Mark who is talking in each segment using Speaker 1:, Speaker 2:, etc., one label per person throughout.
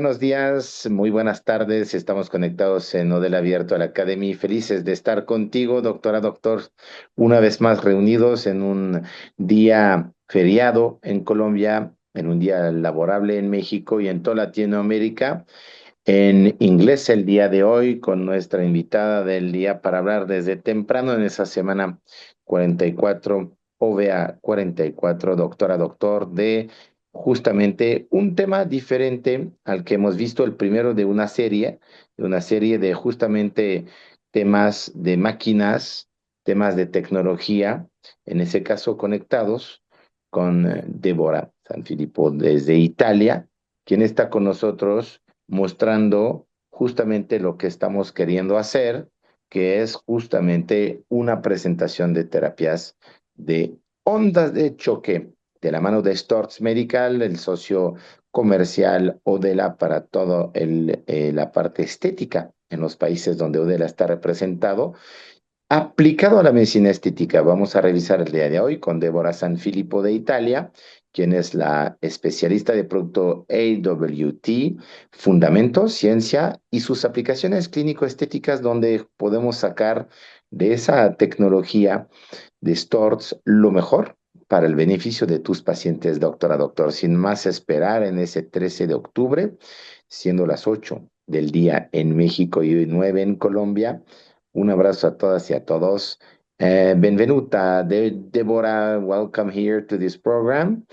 Speaker 1: buenos días, muy buenas tardes. Estamos conectados en Model Abierto a la Academy. Felices de estar contigo, doctora, doctor, una vez más reunidos en un día feriado en Colombia, en un día laborable en México y en toda Latinoamérica. En inglés el día de hoy con nuestra invitada del día para hablar desde temprano en esa semana 44, OVA 44, doctora, doctor, de justamente un tema diferente al que hemos visto, el primero de una serie de justamente temas de máquinas, temas de tecnología, en ese caso conectados con Deborah Sanfilippo desde Italia, quien está con nosotros mostrando justamente lo que estamos queriendo hacer, que es justamente una presentación de terapias de ondas de choque de la mano de Storz Medical, el socio comercial Odela para toda la parte estética en los países donde Odela está representado. Aplicado a la medicina estética, vamos a revisar el día de hoy con Deborah Sanfilippo de Italia, quien es la especialista de producto AWT, fundamentos, ciencia y sus aplicaciones clínicoestéticas, donde podemos sacar de esa tecnología de Storz lo mejor para el beneficio de tus pacientes, doctora, doctor. Sin más esperar, en ese 13 de octubre, siendo las 8 del día en México y 9 en Colombia. Un abrazo a todas y a todos. Benvenuta, Deborah. Welcome here to this program.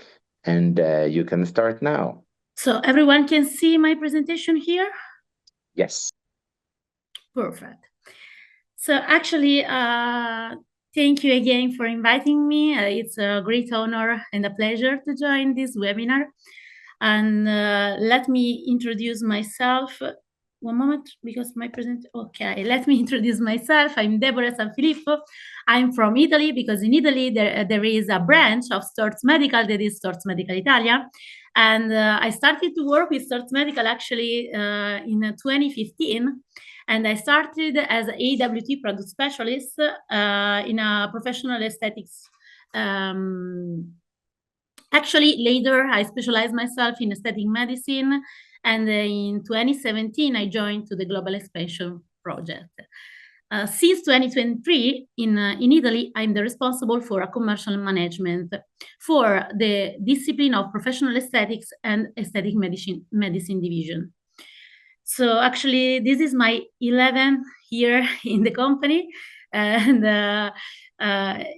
Speaker 1: And you can start now.
Speaker 2: So everyone can see my presentation here?
Speaker 1: Yes.
Speaker 2: Perfect. So actually, thank you again for inviting me. It's a great honor and a pleasure to join this webinar. And let me introduce myself. One moment, because my okay, let me introduce myself. I'm Deborah Sanfilippo. I'm from Italy, because in Italy there is a branch of Storz Medical, that is Storz Medical Italia. And I started to work with Storz Medical actually in 2015. And I started as an AWT product specialist in a professional aesthetics. Actually, later I specialized myself in aesthetic medicine, and in 2017 I joined to the Global Expansion Project. Since 2023, in Italy, I'm the responsible for a commercial management for the discipline of professional aesthetics and aesthetic medicine division. So actually, this is my 11th year in the company, and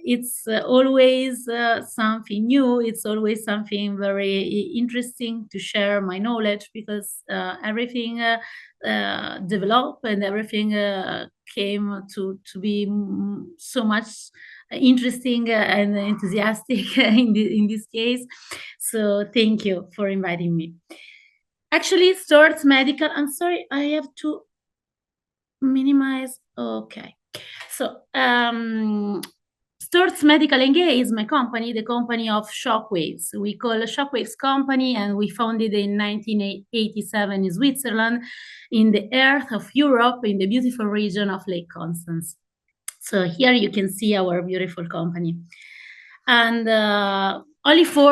Speaker 2: it's always something new. It's always something very interesting to share my knowledge, because everything developed and everything came to be so much interesting and enthusiastic in this case. So thank you for inviting me. Actually, Storz Medical, I'm sorry, I have to minimize. Okay. So, Storz Medical NG is my company, the company of shockwaves. We call a shockwaves company, and we founded in 1987 in Switzerland, in the earth of Europe, in the beautiful region of Lake Constance. So here you can see our beautiful company. And only for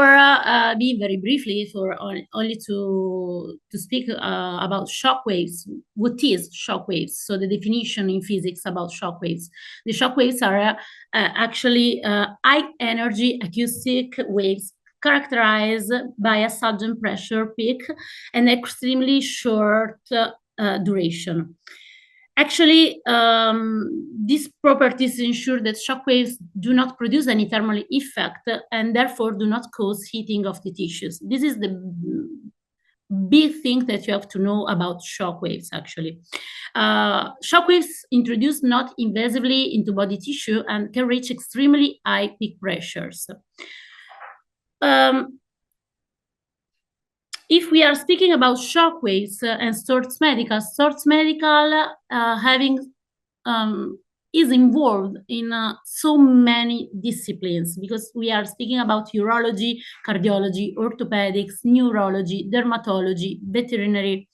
Speaker 2: being very briefly, for only to speak about shockwaves. What is shockwaves? So the definition in physics about shockwaves. The shockwaves are actually high energy acoustic waves characterized by a sudden pressure peak and extremely short duration. Actually, these properties ensure that shockwaves do not produce any thermal effect and therefore do not cause heating of the tissues. This is the big thing that you have to know about shockwaves, actually. Shockwaves introduce not invasively into body tissue and can reach extremely high peak pressures. If we are speaking about shockwaves and Storz Medical is involved in so many disciplines, because we are speaking about urology, cardiology, orthopedics, neurology, dermatology, veterinary.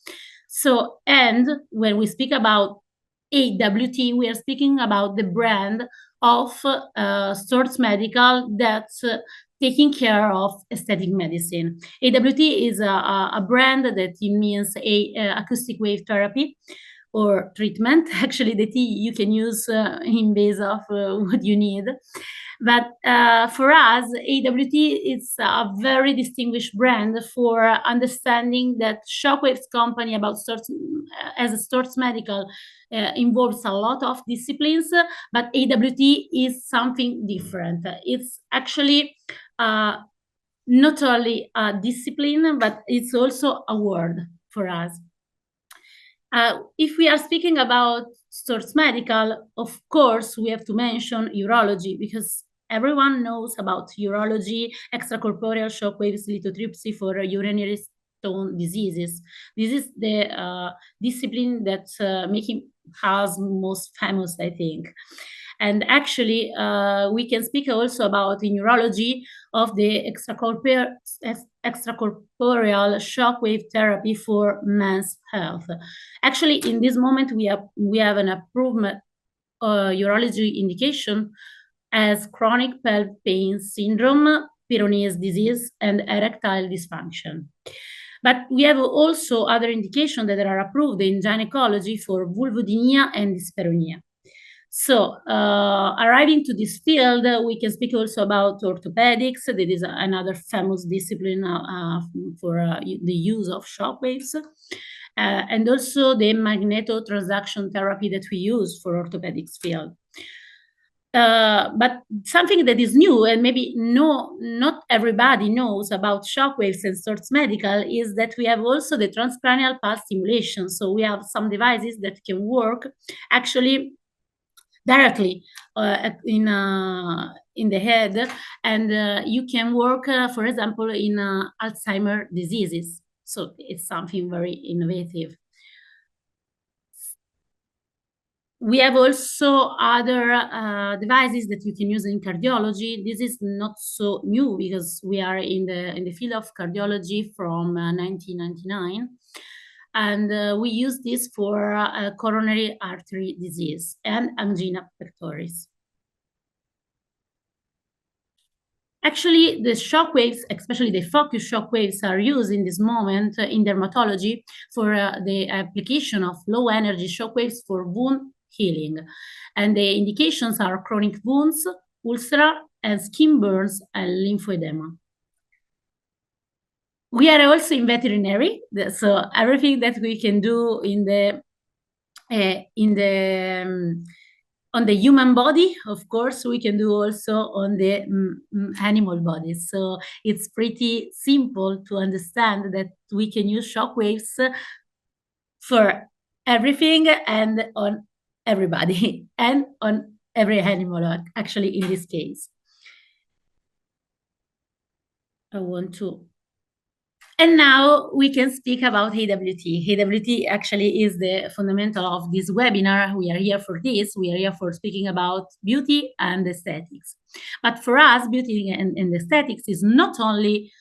Speaker 2: So, and when we speak about AWT, we are speaking about the brand of Storz Medical that taking care of aesthetic medicine. AWT is a brand that means acoustic wave therapy or treatment. Actually, the T you can use in base of what you need. But for us, AWT is a very distinguished brand for understanding that Shockwave's company about as Storz Medical involves a lot of disciplines, but AWT is something different. It's actually not only a discipline, but it's also a word for us. If we are speaking about Storz Medical, of course, we have to mention urology, because everyone knows about urology, extracorporeal shock waves lithotripsy for urinary stone diseases. This is the discipline that making us most famous, I think. And actually, we can speak also about in urology of the extracorporeal shockwave therapy for men's health. Actually, in this moment, we have an approved urology indication as chronic pelvic pain syndrome, Peyronie's disease, and erectile dysfunction. But we have also other indications that are approved in gynecology for vulvodynia and dyspareunia. So, arriving to this field, we can speak also about orthopedics. That is another famous discipline for the use of shock waves, and also the magnetotransduction therapy that we use for orthopedics field. But something that is new and maybe not everybody knows about shockwaves and Storz Medical is that we have also the transcranial pulse stimulation. So we have some devices that can work actually directly in the head, and you can work, for example, in Alzheimer's diseases. So it's something very innovative. We have also other devices that you can use in cardiology. This is not so new because we are in the field of cardiology from 1999. And we use this for coronary artery disease and angina pectoris. Actually, the shock waves, especially the focus shock waves, are used in this moment in dermatology for the application of low energy shock waves for wound healing. And the indications are chronic wounds, ulcer, and skin burns and lymphoedema. We are also in veterinary, so everything that we can do on the human body, of course, we can do also on the animal body. So it's pretty simple to understand that we can use shock waves for everything and on everybody and on every animal, actually, in this case. And now we can speak about AWT. AWT actually is the fundamental of this webinar. We are here for this. We are here for speaking about beauty and aesthetics. But for us, beauty and aesthetics is not only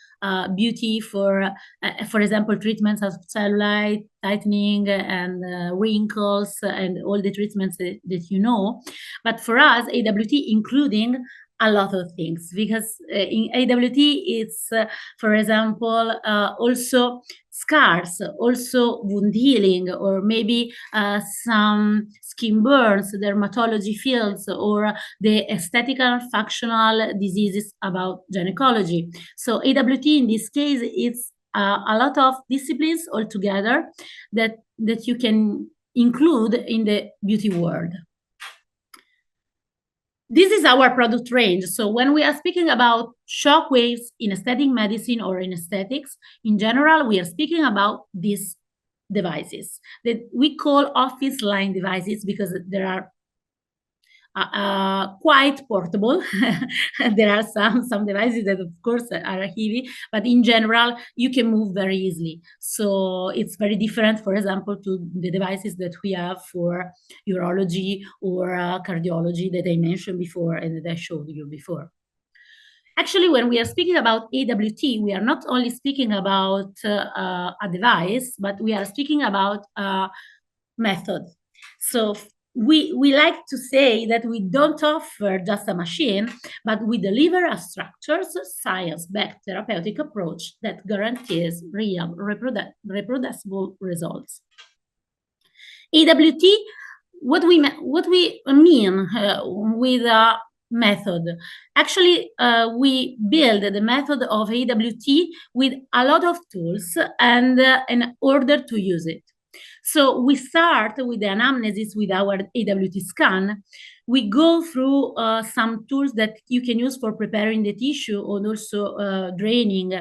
Speaker 2: beauty for example, treatments of cellulite, tightening, and wrinkles, and all the treatments that you know. But for us, AWT including a lot of things, because in AWT it's, for example, also scars, also wound healing, or maybe some skin burns, dermatology fields, or the aesthetic and functional diseases about gynecology. So AWT in this case is a lot of disciplines altogether that you can include in the beauty world. This is our product range. So when we are speaking about shock waves in aesthetic medicine or in aesthetics, in general, we are speaking about these devices that we call office line devices because they are quite portable. There are some devices that, of course, are heavy, but in general, you can move very easily. So it's very different, for example, to the devices that we have for urology or cardiology that I mentioned before and that I showed you before. Actually, when we are speaking about AWT, we are not only speaking about a device, but we are speaking about a method. So we like to say that we don't offer just a machine, but we deliver a structured, science-backed therapeutic approach that guarantees real, reproducible results. AWT, what we mean with a method. Actually, we build the method of AWT with a lot of tools and in order to use it. So we start with the anamnesis with our AWT scan. We go through some tools that you can use for preparing the tissue and also draining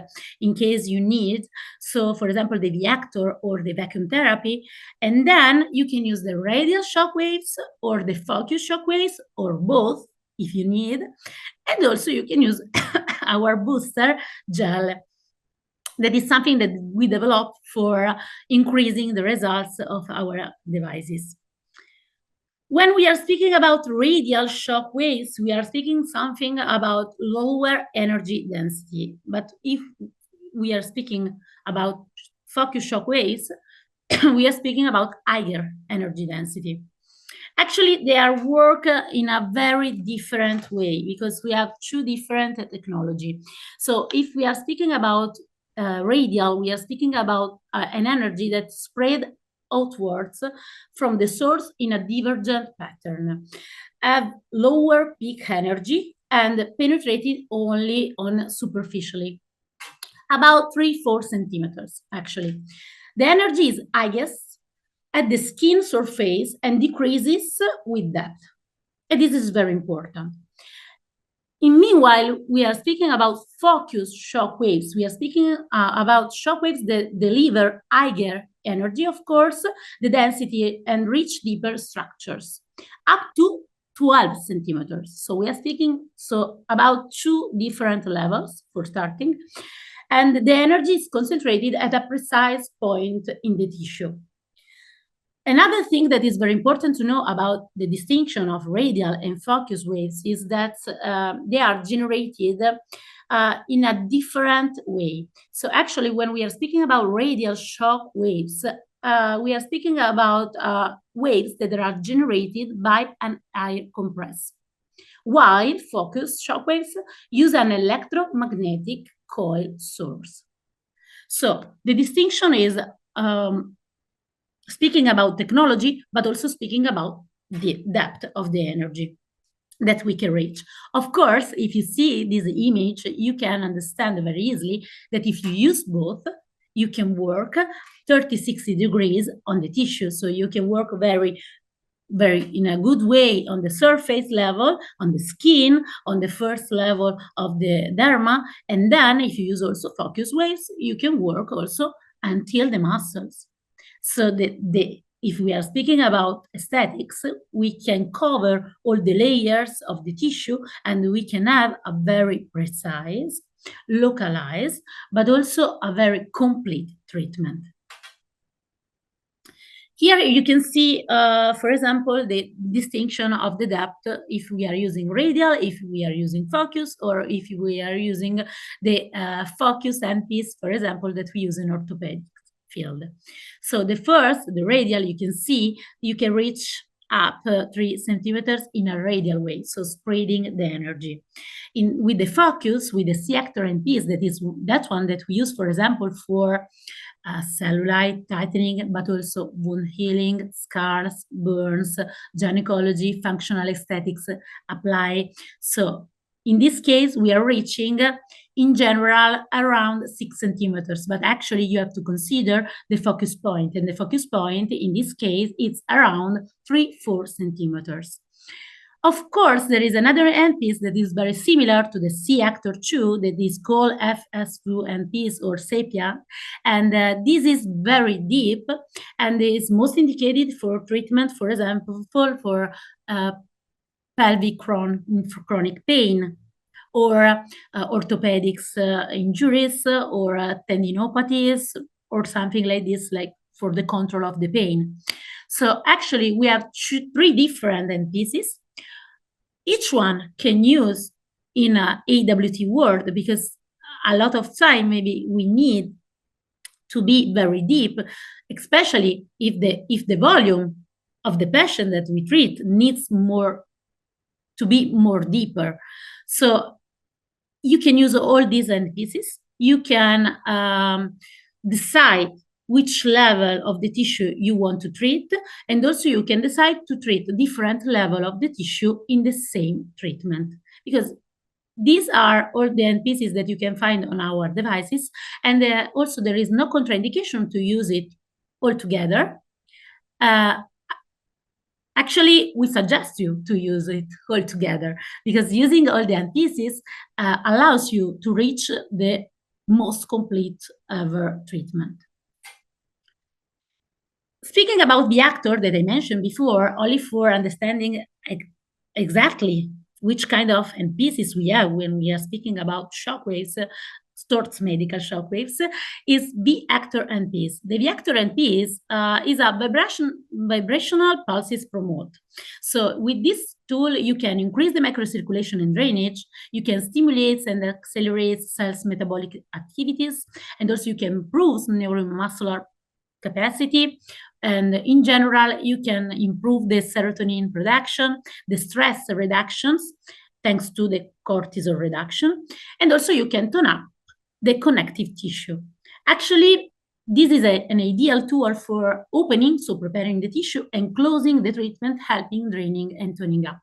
Speaker 2: in case you need. So for example, the Viactor or the vacuum therapy. And then you can use the radial shock waves or the focus shock waves or both if you need. And also you can use our booster gel. That is something that we developed for increasing the results of our devices. When we are speaking about radial shock waves, we are speaking something about lower energy density. But if we are speaking about focus shock waves, we are speaking about higher energy density. Actually, they are work in a very different way because we have two different technology. So if we are speaking about radial, we are speaking about an energy that spread outwards from the source in a divergent pattern, have lower peak energy and penetrated only on superficially, about 3-4 centimeters actually. The energy is highest at the skin surface and decreases with depth. And this is very important. Meanwhile, we are speaking about focused shock waves. We are speaking about shock waves that deliver higher energy, of course, the density and reach deeper structures, up to 12 centimeters. So we are speaking about two different levels for starting. And the energy is concentrated at a precise point in the tissue. Another thing that is very important to know about the distinction of radial and focus waves is that they are generated in a different way. So actually, when we are speaking about radial shock waves, we are speaking about waves that are generated by an air compress, while focus shock waves use an electromagnetic coil source. So the distinction is speaking about technology, but also speaking about the depth of the energy that we can reach. Of course, if you see this image, you can understand very easily that if you use both, you can work 30-60 degrees on the tissue. So you can work very in a good way on the surface level, on the skin, on the first level of the derma. And then if you use also focus waves, you can work also until the muscles. So if we are speaking about aesthetics, we can cover all the layers of the tissue and we can have a very precise, localized, but also a very complete treatment. Here you can see, for example, the distinction of the depth if we are using radial, if we are using focus, or if we are using the focus handpiece, for example, that we use in orthopedic field. So the radial, you can see, you can reach up 3 centimeters in a radial way, so spreading the energy. With the focus, with the C-actor handpiece, that one that we use, for example, for cellulite tightening, but also wound healing, scars, burns, gynecology, functional aesthetics apply. So in this case, we are reaching, in general, around 6 centimeters, but actually you have to consider the focus point, and the focus point, in this case, it's around 3-4 centimeters. Of course, there is another handpiece that is very similar to the C-actor 2 that is called FS2 handpiece or Sepia, and this is very deep and is most indicated for treatment, for example, for pelvic chronic pain, or orthopedics injuries, or tendinopathies, or something like this, like for the control of the pain. So actually, we have 3 different handpieces. Each one can use in a AWT world because a lot of time maybe we need to be very deep, especially if the volume of the patient that we treat needs more to be more deeper. So you can use all these end pieces. You can decide which level of the tissue you want to treat, and also you can decide to treat different level of the tissue in the same treatment, because these are all the end pieces that you can find on our devices, and also there is no contraindication to use it all together. Actually, we suggest you to use it all together, because using all the end pieces allows you to reach the most complete ever treatment. Speaking about the actor that I mentioned before, only for understanding exactly which kind of end pieces we have when we are speaking about shockwaves, towards medical shockwaves, is the actor end piece. The V-actor end piece is a vibrational pulses promote. So with this tool, you can increase the microcirculation and drainage, you can stimulate and accelerate cells' metabolic activities, and also you can improve neuromuscular capacity. And in general, you can improve the serotonin production, the stress reductions, thanks to the cortisol reduction. And also you can tone up the connective tissue. Actually, this is an ideal tool for opening, so preparing the tissue, and closing the treatment, helping draining and toning up.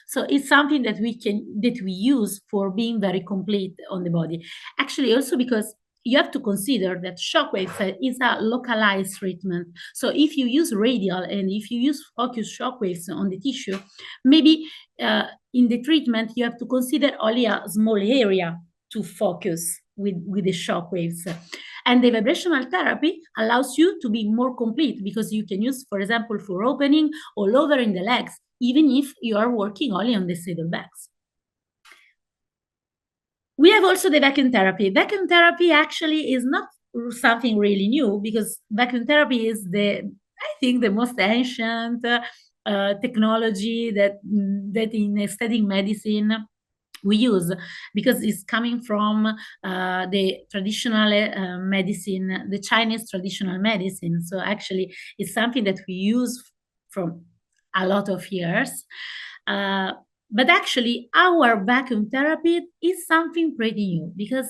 Speaker 2: So it's something that we use for being very complete on the body. Actually, also because you have to consider that shockwaves is a localized treatment. So if you use radial and if you use focused shockwaves on the tissue, maybe in the treatment you have to consider only a small area to focus with the shockwaves. And the vibrational therapy allows you to be more complete, because you can use, for example, for opening all over in the legs, even if you are working only on the saddlebags. We have also the vacuum therapy. Vacuum therapy actually is not something really new, because vacuum therapy is I think, the most ancient technology that in aesthetic medicine we use, because it's coming from the traditional medicine, the Chinese traditional medicine. So actually, it's something that we use from a lot of years. But actually, our vacuum therapy is something pretty new, because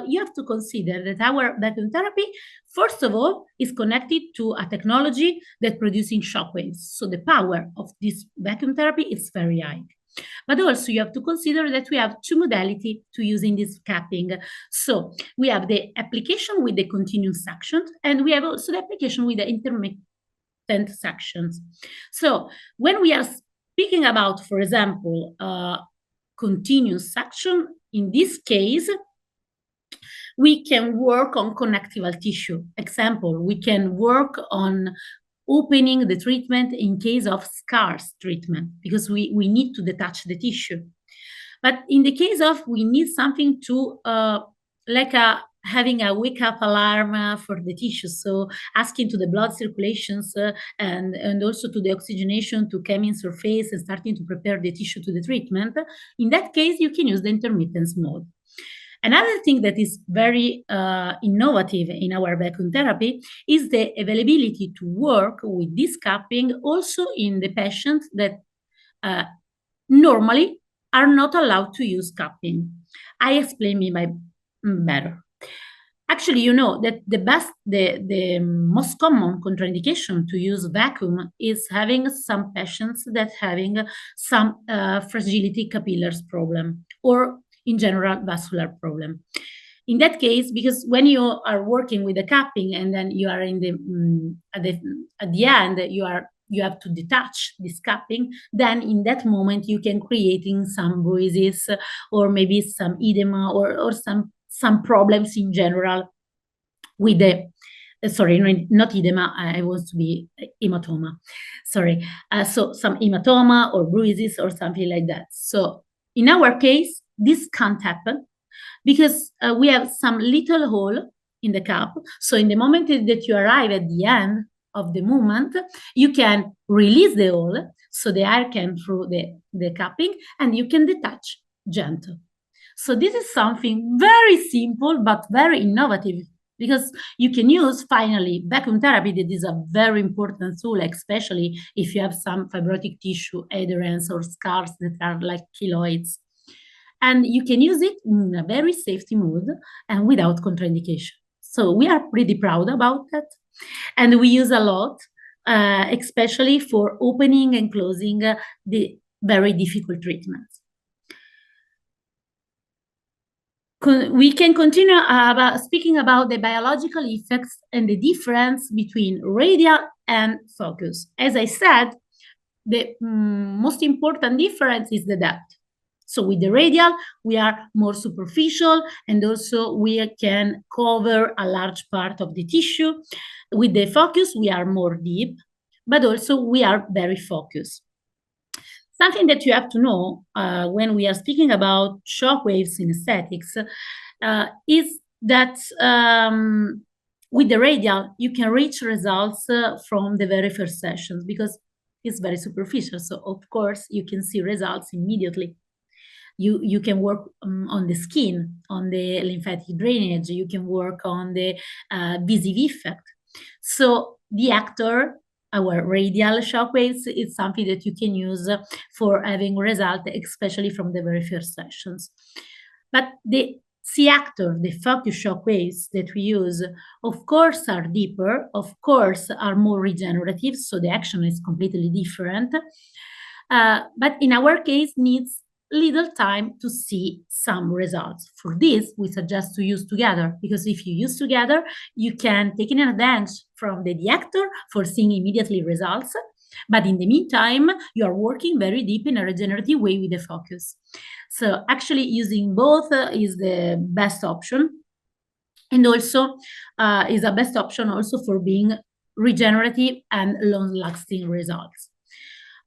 Speaker 2: you have to consider that our vacuum therapy, first of all, is connected to a technology that producing shockwaves. So the power of this vacuum therapy is very high. But also you have to consider that we have two modalities to using this capping. So we have the application with the continuous suction, and we have also the application with the intermittent suctions. So when we are speaking about, for example, continuous suction, in this case, we can work on connective tissue. Example, we can work on opening the treatment in case of scarce treatment, because we need to detach the tissue. But in the case of we need something to having a wake-up alarm for the tissue, so asking to the blood circulations and also to the oxygenation to come in surface and starting to prepare the tissue to the treatment, in that case, you can use the intermittence mode. Another thing that is very innovative in our vacuum therapy is the availability to work with this cupping also in the patients that normally are not allowed to use cupping. I explain me better. Actually, you know that the most common contraindication to use vacuum is having some patients that having some fragility capillaries problem, or in general vascular problem. In that case, because when you are working with the cupping and then you are in at the end you have to detach this cupping, then in that moment you can creating some bruises or maybe some edema or some problems in general with the sorry, not edema, I want to be hematoma, sorry. So some hematoma or bruises or something like that. So in our case, this can't happen because we have some little hole in the cup. So in the moment that you arrive at the end of the movement, you can release the hole so the air can through the cupping and you can detach gentle. So this is something very simple but very innovative Because you can use, finally, vacuum therapy. That is a very important tool, especially if you have some fibrotic tissue adherence or scars that are like keloids. And you can use it in a very safety mode and without contraindication. So we are pretty proud about that. And we use a lot, especially for opening and closing the very difficult treatments. We can continue speaking about the biological effects and the difference between radial and focus. As I said, the most important difference is the depth. So with the radial, we are more superficial, and also we can cover a large part of the tissue. With the focus, we are more deep, but also we are very focused. Something that you have to know when we are speaking about shock waves in aesthetics is that with the radial, you can reach results from the very first sessions because it's very superficial. So, of course, you can see results immediately. You can work on the skin, on the lymphatic drainage, you can work on the visive effect. So the actor, our radial shockwaves, is something that you can use for having result, especially from the very first sessions. But the C-actor, the focus shockwaves that we use, of course, are deeper, of course, are more regenerative, so the action is completely different. But in our case, needs little time to see some results. For this, we suggest to use together, because if you use together, you can take an advantage from the actor for seeing immediately results. But in the meantime, you are working very deep in a regenerative way with the focus. So actually using both is the best option. And also is a best option also for being regenerative and long-lasting results.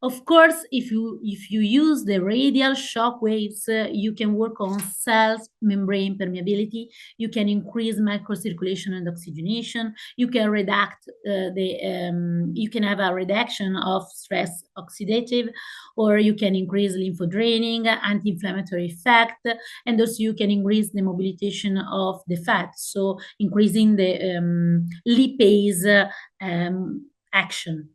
Speaker 2: Of course, if you use the radial shock waves, you can work on cells membrane permeability. You can increase microcirculation and oxygenation. You can you can have a reduction of stress oxidative, or you can increase lymphodraining, anti-inflammatory effect, and also you can increase the mobilization of the fat, so increasing the lipase action.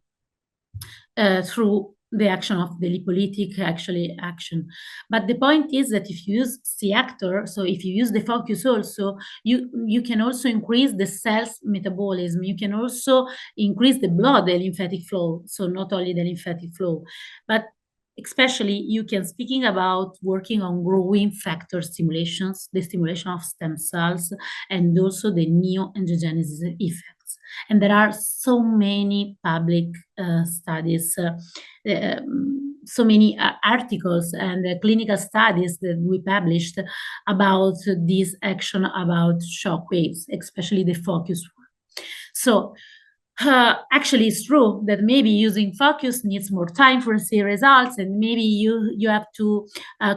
Speaker 2: Through the action of the lipolytic action. But the point is that if you use C-actor, so if you use the focus also, you can also increase the cell's metabolism. You can also increase the blood, the lymphatic flow, so not only the lymphatic flow, but especially you can, speaking about working on growing factor stimulations, the stimulation of stem cells, and also the neoangiogenesis effects. And there are so many public studies, so many articles and clinical studies that we published about this action about shock waves, especially the focus one. So actually, it's true that maybe using focus needs more time for see results, and maybe you have to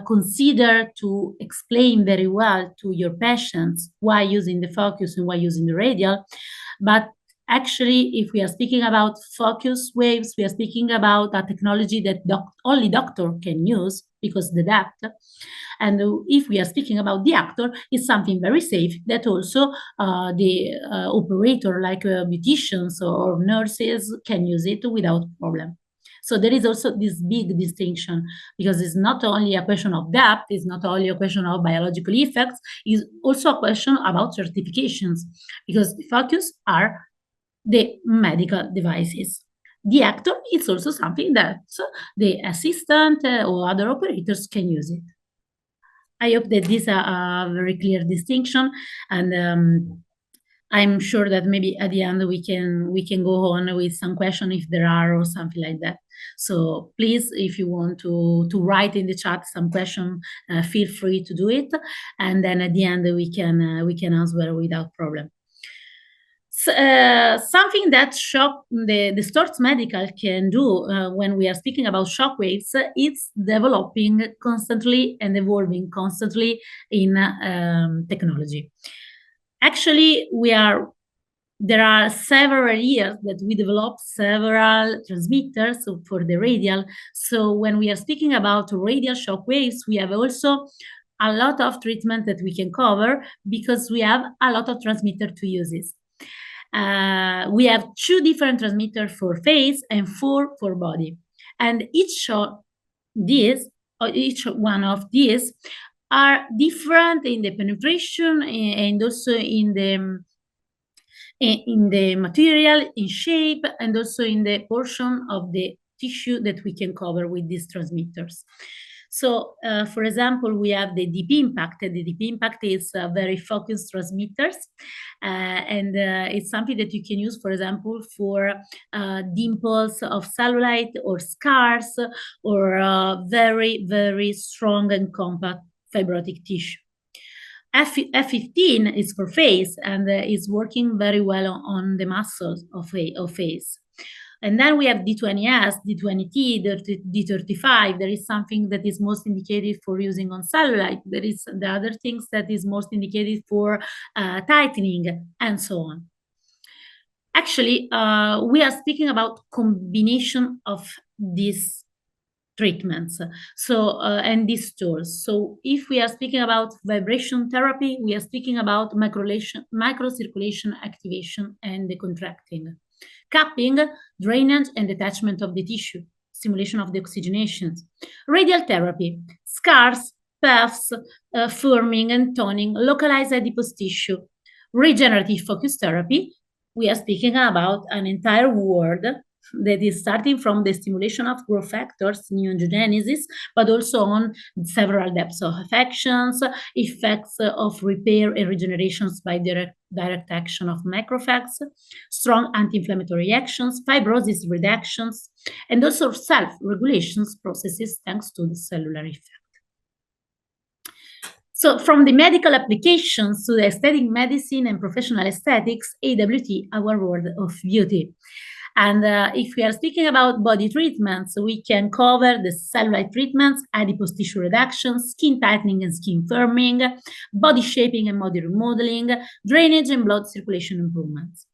Speaker 2: consider to explain very well to your patients why using the focus and why using the radial. But actually, if we are speaking about focus waves, we are speaking about a technology that only doctor can use because the depth. And if we are speaking about the actor, it's something very safe that also the operator, like beauticians or nurses, can use it without problem. So there is also this big distinction, because it's not only a question of depth, it's not only a question of biological effects, it's also a question about certifications, because the focus are the medical devices. The actor is also something that the assistant or other operators can use it. I hope that this is a very clear distinction, and I'm sure that maybe at the end we can go on with some question if there are, or something like that. So please, if you want to write in the chat some question, feel free to do it, and then at the end we can answer without problem. Something that the Storz Medical can do when we are speaking about shock waves, it's developing constantly and evolving constantly in technology. Actually, there are several years that we developed several transmitters for the radial. So when we are speaking about radial shock waves, we have also a lot of treatment that we can cover because we have a lot of transmitter to use this. We have 2 different transmitters for face and 4 for body. And each one of these are different in the penetration and also in the material, in shape, and also in the portion of the tissue that we can cover with these transmitters. So, for example, we have the deep impact. The deep impact is very focused transmitters, and it's something that you can use, for example, for dimples of cellulite or scars or very, very strong and compact fibrotic tissue. F15 is for face and is working very well on the muscles of face. And then we have D20S, D20T, D35. There is something that is most indicated for using on cellulite. There is the other things that is most indicated for tightening and so on. Actually, we are speaking about combination of these treatments, so and these tools. So if we are speaking about vibration therapy, we are speaking about microcirculation activation and the contracting, cupping, drainage and detachment of the tissue, stimulation of the oxygenation, radial therapy, scars, puffs, firming and toning, localized adipose tissue, regenerative focus therapy. We are speaking about an entire world that is starting from the stimulation of growth factors, neogenesis, but also on several depths of affections, effects of repair and regenerations by direct action of macrophages, strong anti-inflammatory actions, fibrosis reductions, and also self-regulations processes thanks to the cellular effect. So from the medical applications to the aesthetic medicine and professional aesthetics, AWT, our world of beauty. And if we are speaking about body treatments, we can cover the cellulite treatments, adipose tissue reduction, skin tightening and skin firming, body shaping and body remodeling, drainage and blood circulation improvements.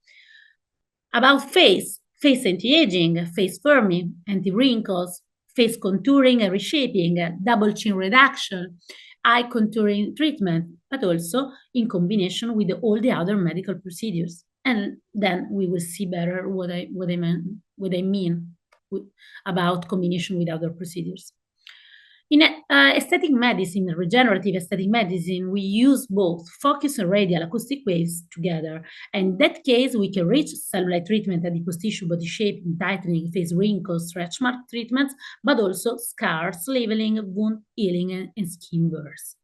Speaker 2: About face anti-aging, face firming, anti-wrinkles, face contouring and reshaping, double chin reduction, eye contouring treatment, but also in combination with all the other medical procedures. And then we will see better what I mean about combination with other procedures. In aesthetic medicine, regenerative aesthetic medicine, we use both focus and radial acoustic waves together. And in that case, we can reach cellulite treatment, adipose tissue, body shaping, tightening, face wrinkles, stretch mark treatments, but also scars, leveling, wound healing, and skin bursts.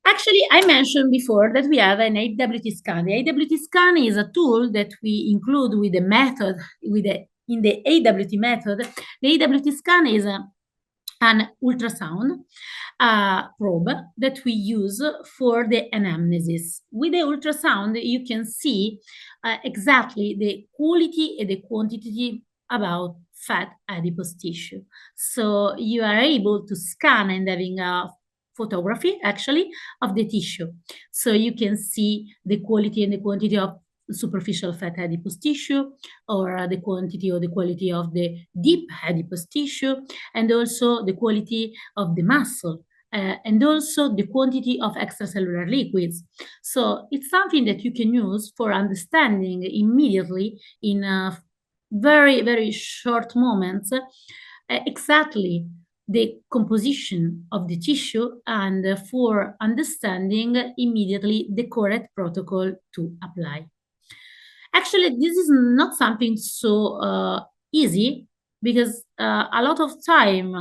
Speaker 2: Actually, I mentioned before that we have an AWT scan. The AWT scan is a tool that we include with the method, in the AWT method. The AWT scan is an ultrasound probe that we use for the anamnesis. With the ultrasound, you can see exactly the quality and the quantity about fat adipose tissue. So you are able to scan and having a photography actually of the tissue. So you can see the quality and the quantity of superficial fat adipose tissue, or the quantity or the quality of the deep adipose tissue, and also the quality of the muscle, and also the quantity of extracellular liquids. So it's something that you can use for understanding immediately in very, very short moments exactly the composition of the tissue, and for understanding immediately the correct protocol to apply. Actually, this is not something so easy, because a lot of time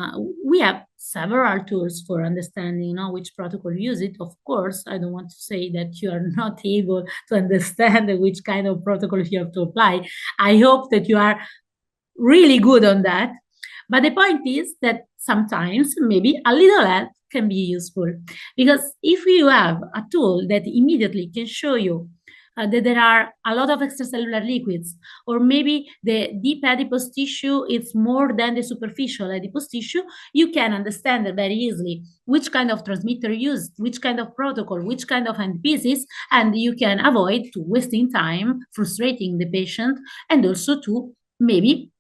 Speaker 2: we have several tools for understanding which protocol use it. Of course, I don't want to say that you are not able to understand which kind of protocol you have to apply. I hope that you are really good on that. But the point is that sometimes maybe a little help can be useful, because if you have a tool that immediately can show you that there are a lot of extracellular liquids, or maybe the deep adipose tissue is more than the superficial adipose tissue, you can understand very easily which kind of transmitter used, which kind of protocol, which kind of handpieces, and you can avoid to wasting time, frustrating the patient, and also to maybe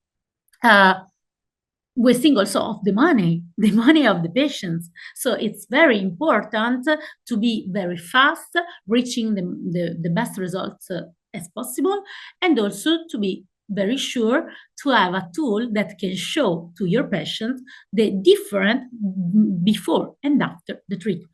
Speaker 2: wasting also of the money of the patients. So it's very important to be very fast, reaching the best results as possible, and also to be very sure to have a tool that can show to your patient the difference before and after the treatment.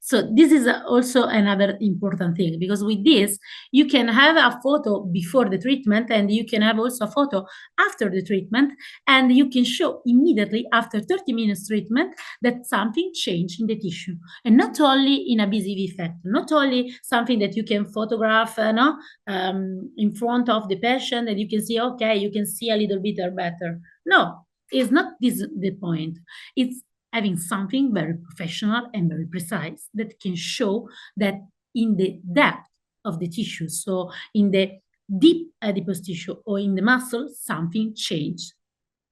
Speaker 2: So this is also another important thing, because with this, you can have a photo before the treatment and you can have also a photo after the treatment, and you can show immediately after 30 minutes treatment that something changed in the tissue. And not only in a BCV effect, not only something that you can photograph in front of the patient and you can see, okay, you can see a little bit better. No, it's not this the point. It's having something very professional and very precise that can show that in the depth of the tissue, so in the deep adipose tissue or in the muscle, something changed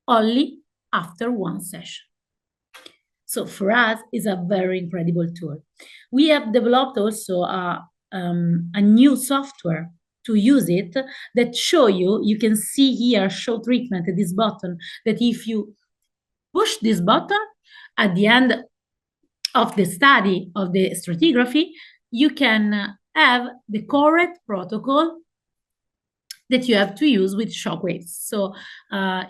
Speaker 2: only after one session. So for us, it's a very incredible tool. We have developed also a new software to use it that show you can see here, show treatment at this button, that if you push this button, at the end of the study of the stratigraphy, you can have the correct protocol that you have to use with shockwaves. So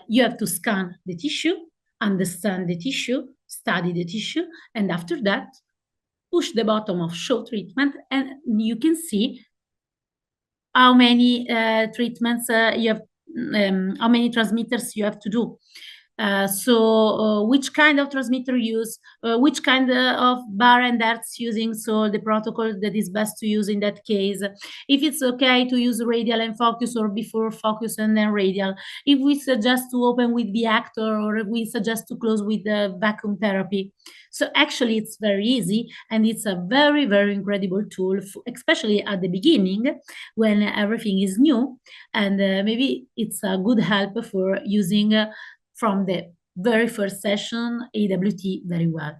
Speaker 2: you have to scan the tissue, understand the tissue, study the tissue, and after that, push the button of show treatment, and you can see how many treatments you have, how many transmitters you have to do. Which kind of transmitter use, which kind of bar and hertz using, so the protocol that is best to use in that case, if it's okay to use radial and focus or before focus and then radial, if we suggest to open with the actor or if we suggest to close with the vacuum therapy. So actually it's very easy, and it's a very, very incredible tool, especially at the beginning when everything is new, and maybe it's a good help for using from the very first session AWT very well.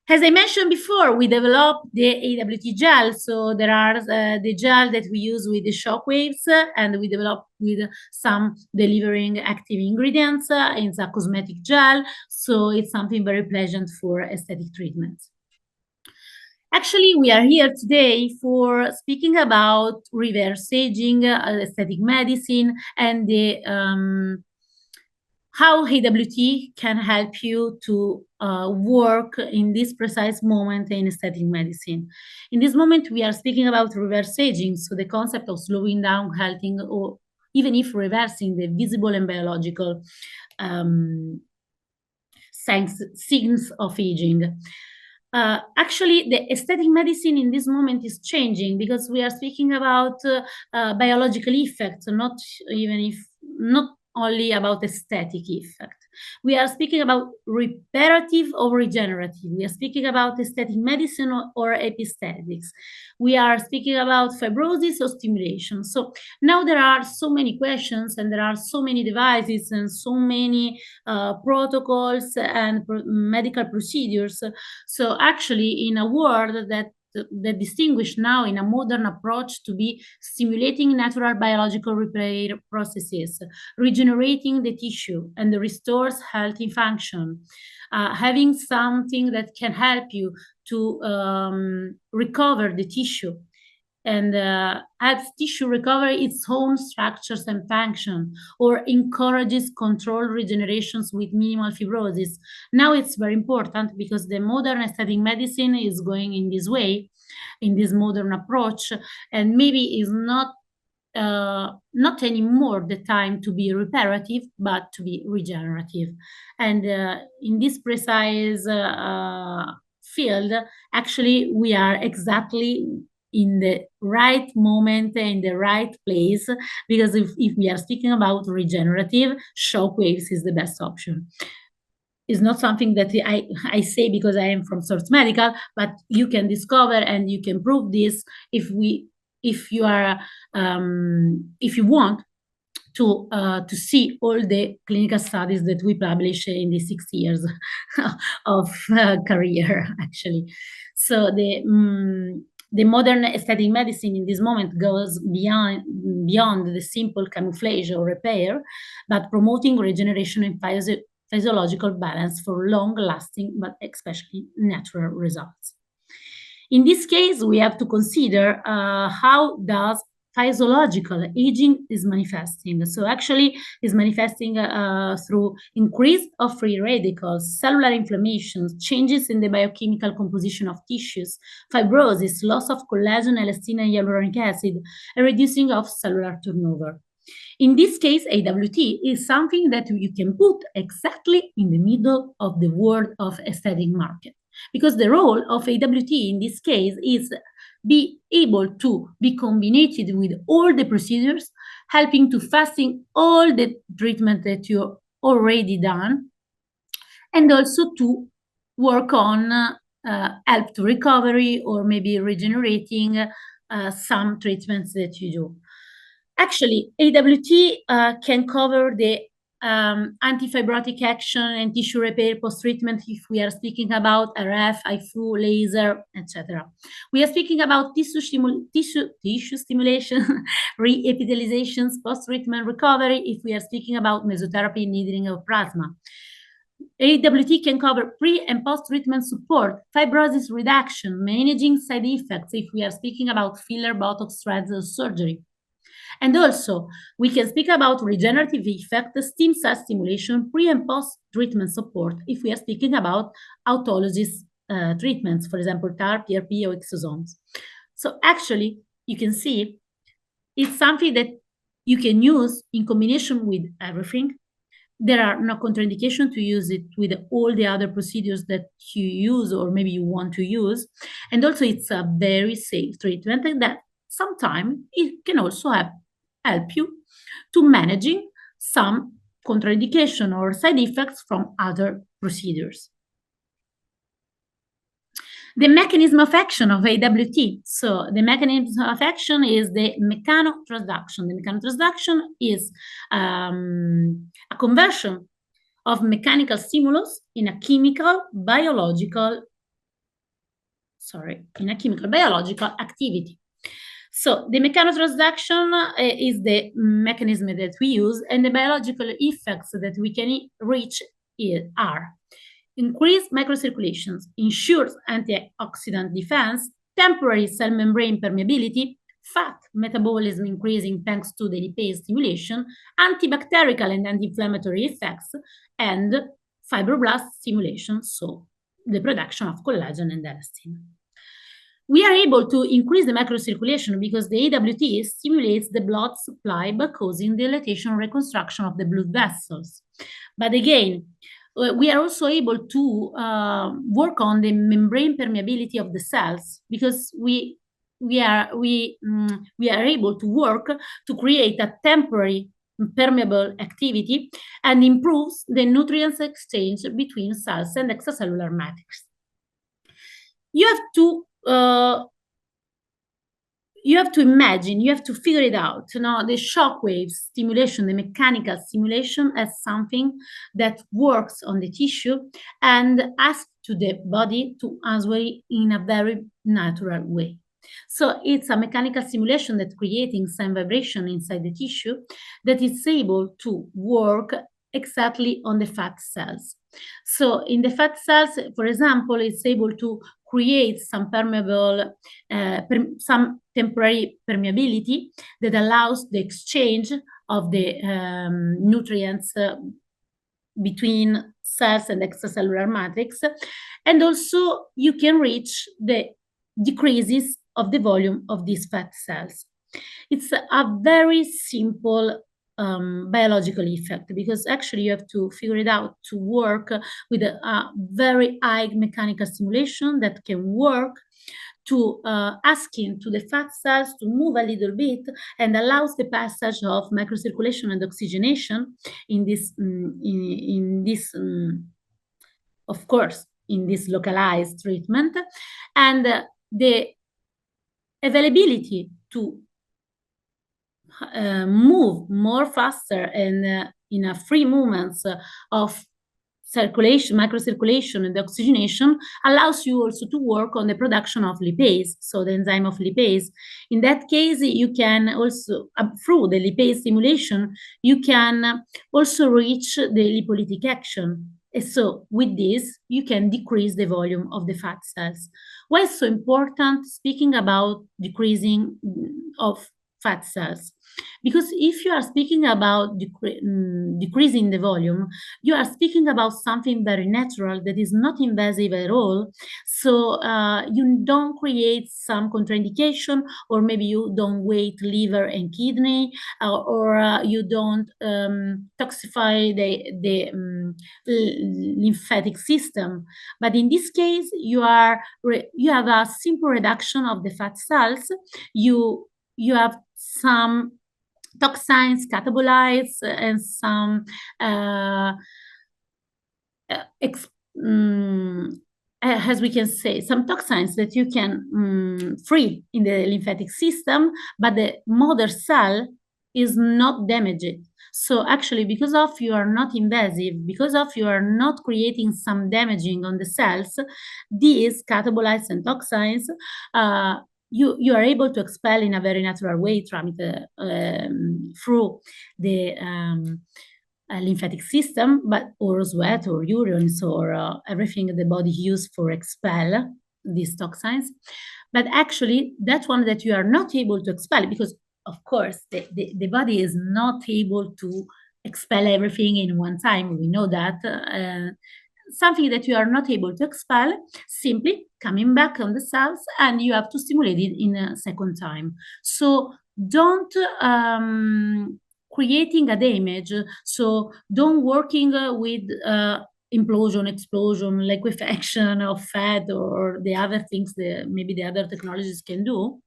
Speaker 2: As I mentioned before, we developed the AWT gel. So there are the gel that we use with the shock waves, and we developed with some delivering active ingredients. It's a cosmetic gel, so it's something very pleasant for aesthetic treatments. Actually, we are here today for speaking about reverse aging, aesthetic medicine, and the how AWT can help you to work in this precise moment in aesthetic medicine. In this moment, we are speaking about reverse aging, so the concept of slowing down, halting, or even if reversing the visible and biological signs of aging. Actually, the aesthetic medicine in this moment is changing, because we are speaking about biological effects, not only about aesthetic effect. We are speaking about reparative or regenerative. We are speaking about aesthetic medicine or episthetics. We are speaking about fibrosis or stimulation. So now there are so many questions, and there are so many devices and so many protocols and medical procedures. So actually, in a world that distinguish now in a modern approach to be stimulating natural biological repair processes, regenerating the tissue and restores healthy function, having something that can help you to recover the tissue and helps tissue recover its own structures and function, or encourages controlled regenerations with minimal fibrosis. Now it's very important, because the modern aesthetic medicine is going in this way, in this modern approach, and maybe is not anymore the time to be reparative, but to be regenerative. And in this precise field, actually, we are exactly in the right moment, in the right place, because if we are speaking about regenerative, shock waves is the best option. It's not something that I say because I am from Source Medical, but you can discover and you can prove this if you want to see all the clinical studies that we publish in the 6 years of career, actually. So The modern aesthetic medicine in this moment goes beyond the simple camouflage or repair, but promoting regeneration and physiological balance for long-lasting, but especially natural results. In this case, we have to consider how does physiological aging is manifesting. So actually is manifesting through increase of free radicals, cellular inflammations, changes in the biochemical composition of tissues, fibrosis, loss of collagen, elastin, and hyaluronic acid, and reducing of cellular turnover. In this case, AWT is something that you can put exactly in the middle of the world of aesthetic market, because the role of AWT in this case is be able to be combined with all the procedures, helping to fasten all the treatment that you already done, and also to work on help to recovery or maybe regenerating some treatments that you do. Actually, AWT can cover the antifibrotic action and tissue repair post-treatment if we are speaking about RF, IFU, laser, etc. We are speaking about tissue stimulation, re-epithelializations, post-treatment recovery if we are speaking about mesotherapy, needling of plasma. AWT can cover pre and post-treatment support, fibrosis reduction, managing side effects if we are speaking about filler, Botox, threads, or surgery. And also, we can speak about regenerative effect, stem cell stimulation, pre and post-treatment support if we are speaking about autologous treatments, for example, TAR, PRP, or exosomes. So actually, you can see it's something that you can use in combination with everything. There are no contraindications to use it with all the other procedures that you use or maybe you want to use. And also, it's a very safe treatment, and that sometimes it can also help you to managing some contraindication or side effects from other procedures. The mechanism of action of AWT. So the mechanism of action is the mechanotransduction. The mechanotransduction is a conversion of mechanical stimulus in a chemical biological activity. So the mechanotransduction is the mechanism that we use, and the biological effects that we can reach are increased microcirculations, ensures antioxidant defense, temporary cell membrane permeability, fat metabolism increasing thanks to the lipase stimulation, antibacterial and anti-inflammatory effects, and fibroblast stimulation, so the production of collagen and elastin. We are able to increase the microcirculation because the AWT stimulates the blood supply by causing dilatation and reconstruction of the blood vessels. But again, we are also able to work on the membrane permeability of the cells because we are able to work to create a temporary permeable activity and improves the nutrients exchange between cells and extracellular matrix. You have to imagine, you have to figure it out. The shock wave stimulation, the mechanical stimulation as something that works on the tissue and asks to the body to answer in a very natural way. So it's a mechanical stimulation that's creating some vibration inside the tissue that is able to work exactly on the fat cells. So in the fat cells, for example, it's able to create some permeable, some temporary permeability that allows the exchange of the nutrients between cells and extracellular matrix. And also you can reach the decreases of the volume of these fat cells. It's a very simple biological effect because actually you have to figure it out to work with a very high mechanical stimulation that can work to asking to the fat cells to move a little bit and allows the passage of microcirculation and oxygenation in this of course in this localized treatment, and the availability to move more faster and in a free movements of circulation, microcirculation, and the oxygenation allows you also to work on the production of lipase, so the enzyme of lipase. In that case, you can also, through the lipase stimulation, you can also reach the lipolytic action. And so with this, you can decrease the volume of the fat cells. Why is so important speaking about decreasing of fat cells? Because if you are speaking about decreasing the volume, you are speaking about something very natural that is not invasive at all. So you don't create some contraindication, or maybe you don't weight liver and kidney, or you don't toxify the lymphatic system. But in this case, you have a simple reduction of the fat cells. You have some toxins, catabolites, and some as we can say, some toxins that you can free in the lymphatic system, but the mother cell is not damaged. So actually, because of you are not invasive, because of you are not creating some damaging on the cells, these catabolites and toxins, you are able to expel in a very natural way through the lymphatic system, but or sweat or urine or everything the body uses for expel these toxins. But actually, that one that you are not able to expel, because of course the body is not able to expel everything in one time. We know that. Something that you are not able to expel, simply coming back on the cells, and you have to stimulate it in a second time. So don't creating a damage. So don't working with implosion, explosion, liquefaction of fat or the other things that maybe the other technologies can do.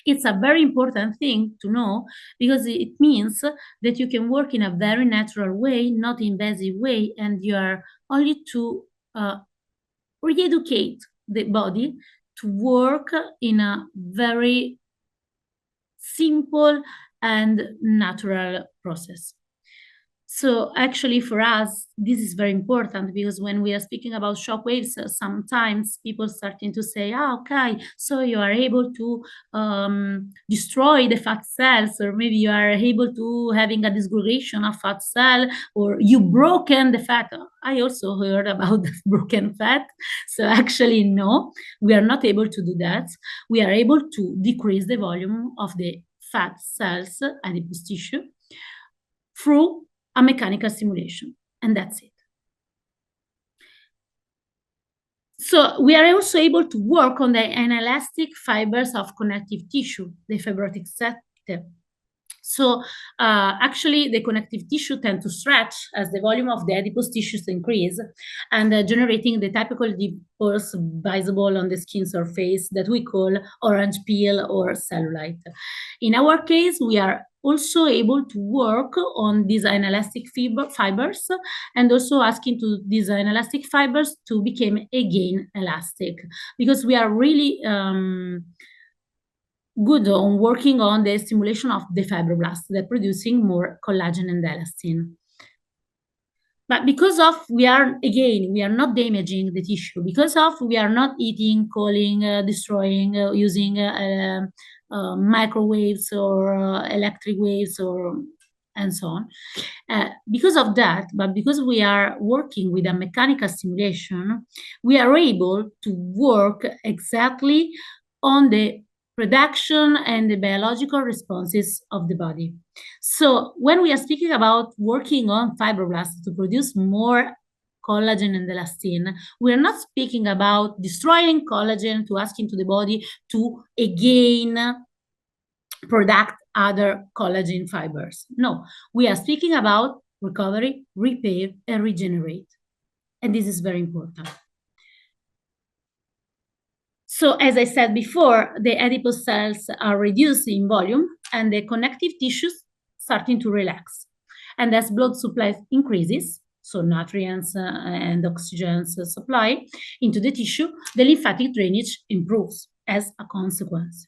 Speaker 2: It's a very important thing to know, because it means that you can work in a very natural way, not invasive way, and you are only to re-educate the body to work in a very simple and natural process. So actually for us, this is very important, because when we are speaking about shock waves, sometimes people starting to say, okay, so you are able to destroy the fat cells, or maybe you are able to having a disgregation of fat cell, or you broken the fat. I also heard about the broken fat. So actually, no, we are not able to do that. We are able to decrease the volume of the fat cells, adipose tissue, through a mechanical stimulation, and that's it. So we are also able to work on the inelastic fibers of connective tissue, the fibrotic set. So actually, the connective tissue tend to stretch as the volume of the adipose tissues increase, and generating the typical dimples visible on the skin surface that we call orange peel or cellulite. In our case, we are also able to work on these inelastic fibers, and also asking to these inelastic fibers to become again elastic, because we are really good on working on the stimulation of the fibroblasts that producing more collagen and elastin. But because of we are not damaging the tissue, because of we are not eating, calling, destroying, using microwaves or electric waves or and so on. Because of that, but because we are working with a mechanical stimulation, we are able to work exactly on the production and the biological responses of the body. So when we are speaking about working on fibroblasts to produce more collagen and elastin, we are not speaking about destroying collagen to asking to the body to again product other collagen fibers. No, we are speaking about recovery, repair, and regenerate. And this is very important. So as I said before, the adipose cells are reduced in volume, and the connective tissues starting to relax. And as blood supply increases, so nutrients and oxygen supply into the tissue, the lymphatic drainage improves as a consequence.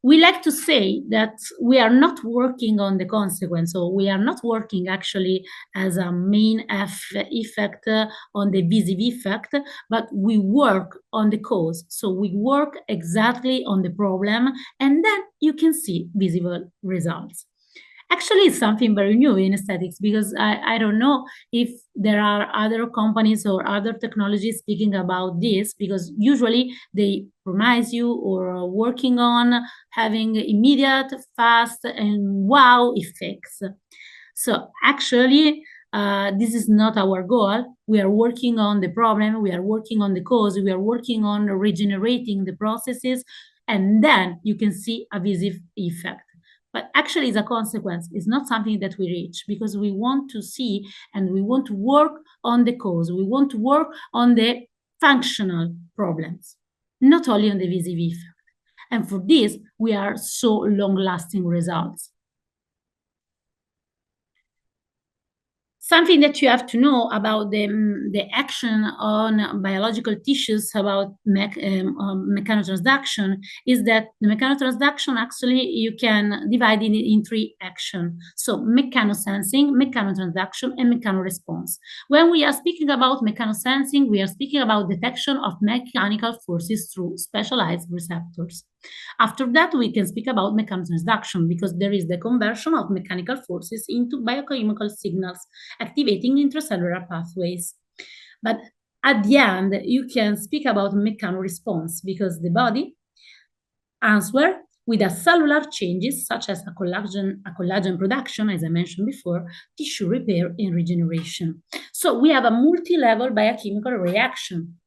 Speaker 2: we like to say that we are not working on the consequence, so we are not working actually as a main effect on the visible effect, but we work on the cause. So we work exactly on the problem, and then you can see visible results. Actually, it's something very new in aesthetics, because I don't know if there are other companies or other technologies speaking about this, because usually they promise you or are working on having immediate, fast, and wow effects. So actually, this is not our goal. We are working on the problem, we are working on the cause, we are working on regenerating the processes, and then you can see a visible effect. But actually, it's a consequence. It's not something that we reach, because we want to see and we want to work on the cause. We want to work on the functional problems, not only on the visible effect. And for this, we are so long-lasting results. Something that you have to know about the action on biological tissues about mechanotransduction is that the mechanotransduction, actually, you can divide it in three actions. So mechanosensing, mechanotransduction, and mechanoresponse. When we are speaking about mechanosensing, we are speaking about detection of mechanical forces through specialized receptors. After that, we can speak about mechanotransduction, because there is the conversion of mechanical forces into biochemical signals, activating intracellular pathways. But at the end, you can speak about mechanoresponse, because the body answers with a cellular changes, such as a collagen production, as I mentioned before, tissue repair and regeneration. So we have a multi-level biochemical reaction.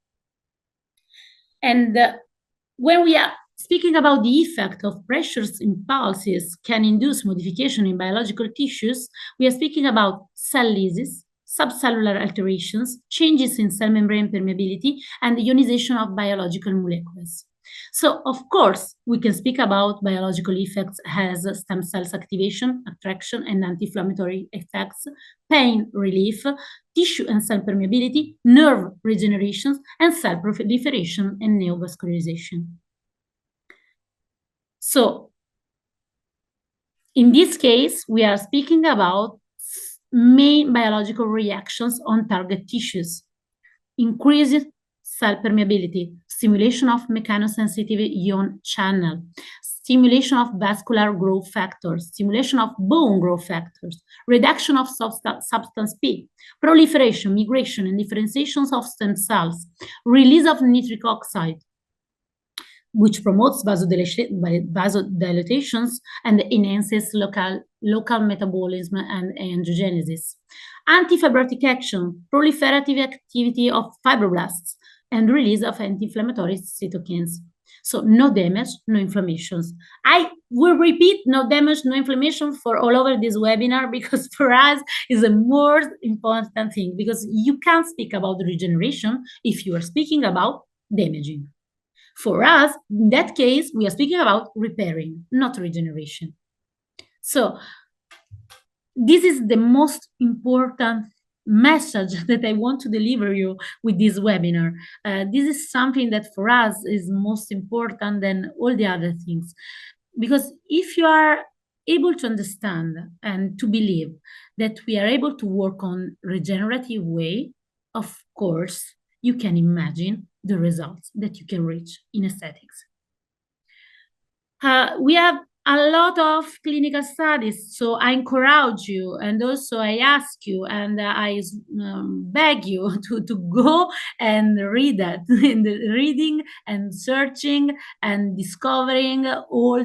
Speaker 2: And when we are speaking about the effect of pressures impulses can induce modification in biological tissues, we are speaking about cell lysis, subcellular alterations, changes in cell membrane permeability, and the ionization of biological molecules. So, of course, we can speak about biological effects as stem cells activation, attraction, and anti-inflammatory effects, pain relief, tissue and cell permeability, nerve regenerations, and cell proliferation and neovascularization. So, in this case, we are speaking about main biological reactions on target tissues: increased cell permeability, stimulation of mechanosensitive ion channel, stimulation of vascular growth factors, stimulation of bone growth factors, reduction of substance P, proliferation, migration, and differentiations of stem cells, release of nitric oxide, which promotes vasodilatations and enhances local metabolism and angiogenesis. Antifibrotic action, proliferative activity of fibroblasts, and release of anti-inflammatory cytokines. So no damage, no inflammations. I will repeat no damage, no inflammation for all over this webinar, because for us is the most important thing, because you can't speak about regeneration if you are speaking about damaging. For us, in that case, we are speaking about repairing, not regeneration. So this is the most important message that I want to deliver you with this webinar. This is something that for us is most important than all the other things. Because if you are able to understand and to believe that we are able to work on regenerative way, of course, you can imagine the results that you can reach in aesthetics. We have a lot of clinical studies, so I encourage you, and also I ask you, and I beg you to go and read that, in the reading and searching and discovering all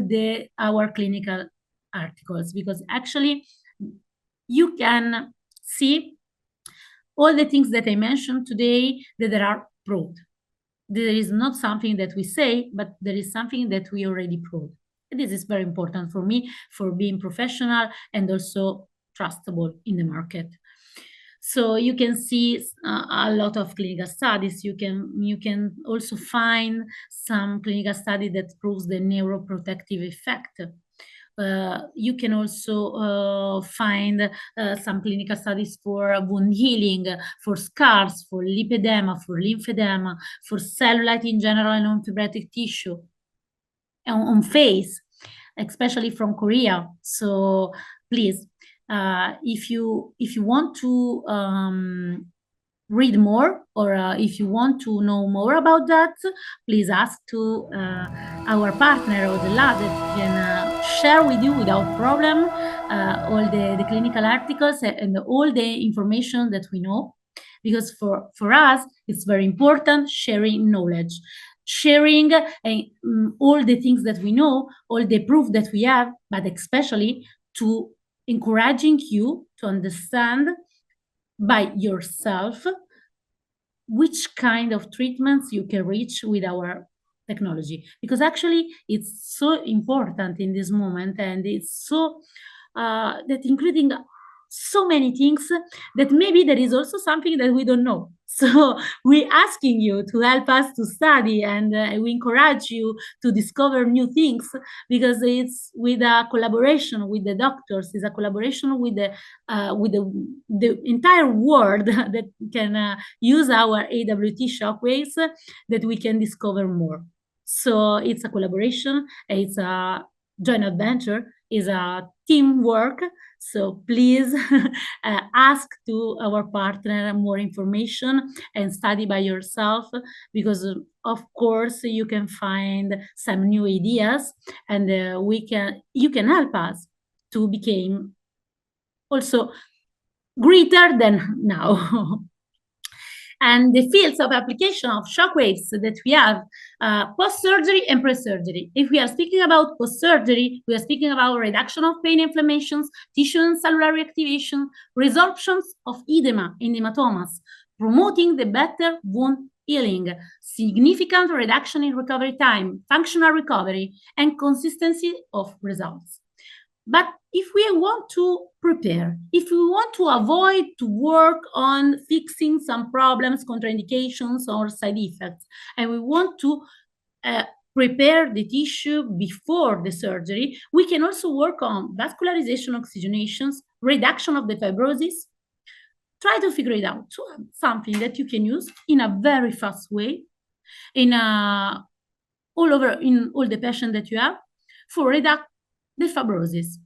Speaker 2: our clinical articles, because actually you can see all the things that I mentioned today that there are proved. There is not something that we say, but there is something that we already proved. This is very important for me, for being professional and also trustable in the market. So you can see a lot of clinical studies. You can also find some clinical study that proves the neuroprotective effect. You can also find some clinical studies for wound healing, for scars, for lipedema, for lymphedema, for cellulite in general and on fibrotic tissue, on face. especially from Korea. So please, if you want to read more, or if you want to know more about that, please ask to our partner or the lab that can share with you without problem all the clinical articles and all the information that we know, because for us it's very important sharing knowledge, sharing all the things that we know, all the proof that we have, but especially to encouraging you to understand by yourself which kind of treatments you can reach with our technology, because actually it's so important in this moment, and it's so that including so many things that maybe there is also something that we don't know. So we're asking you to help us to study, and we encourage you to discover new things, because it's with a collaboration with the doctors, it's a collaboration with the entire world that can use our AWT shockwaves, that we can discover more. So it's a collaboration, it's a joint adventure, is a teamwork. So please ask to our partner more information and study by yourself, because of course you can find some new ideas, and you can help us to become also greater than now. And the fields of application of shockwaves that we have, post-surgery and pre-surgery. If we are speaking about post-surgery, we are speaking about reduction of pain, inflammations, tissue and cellular reactivation, resorptions of edema in hematomas, promoting the better wound healing, significant reduction in recovery time, functional recovery, and consistency of results. But if we want to prepare, if we want to avoid to work on fixing some problems, contraindications, or side effects, and we want to prepare the tissue before the surgery, we can also work on vascularization, oxygenations, reduction of the fibrosis. Try to figure it out, something that you can use in a very fast way, in all the patients that you have, for reduce the fibrosis.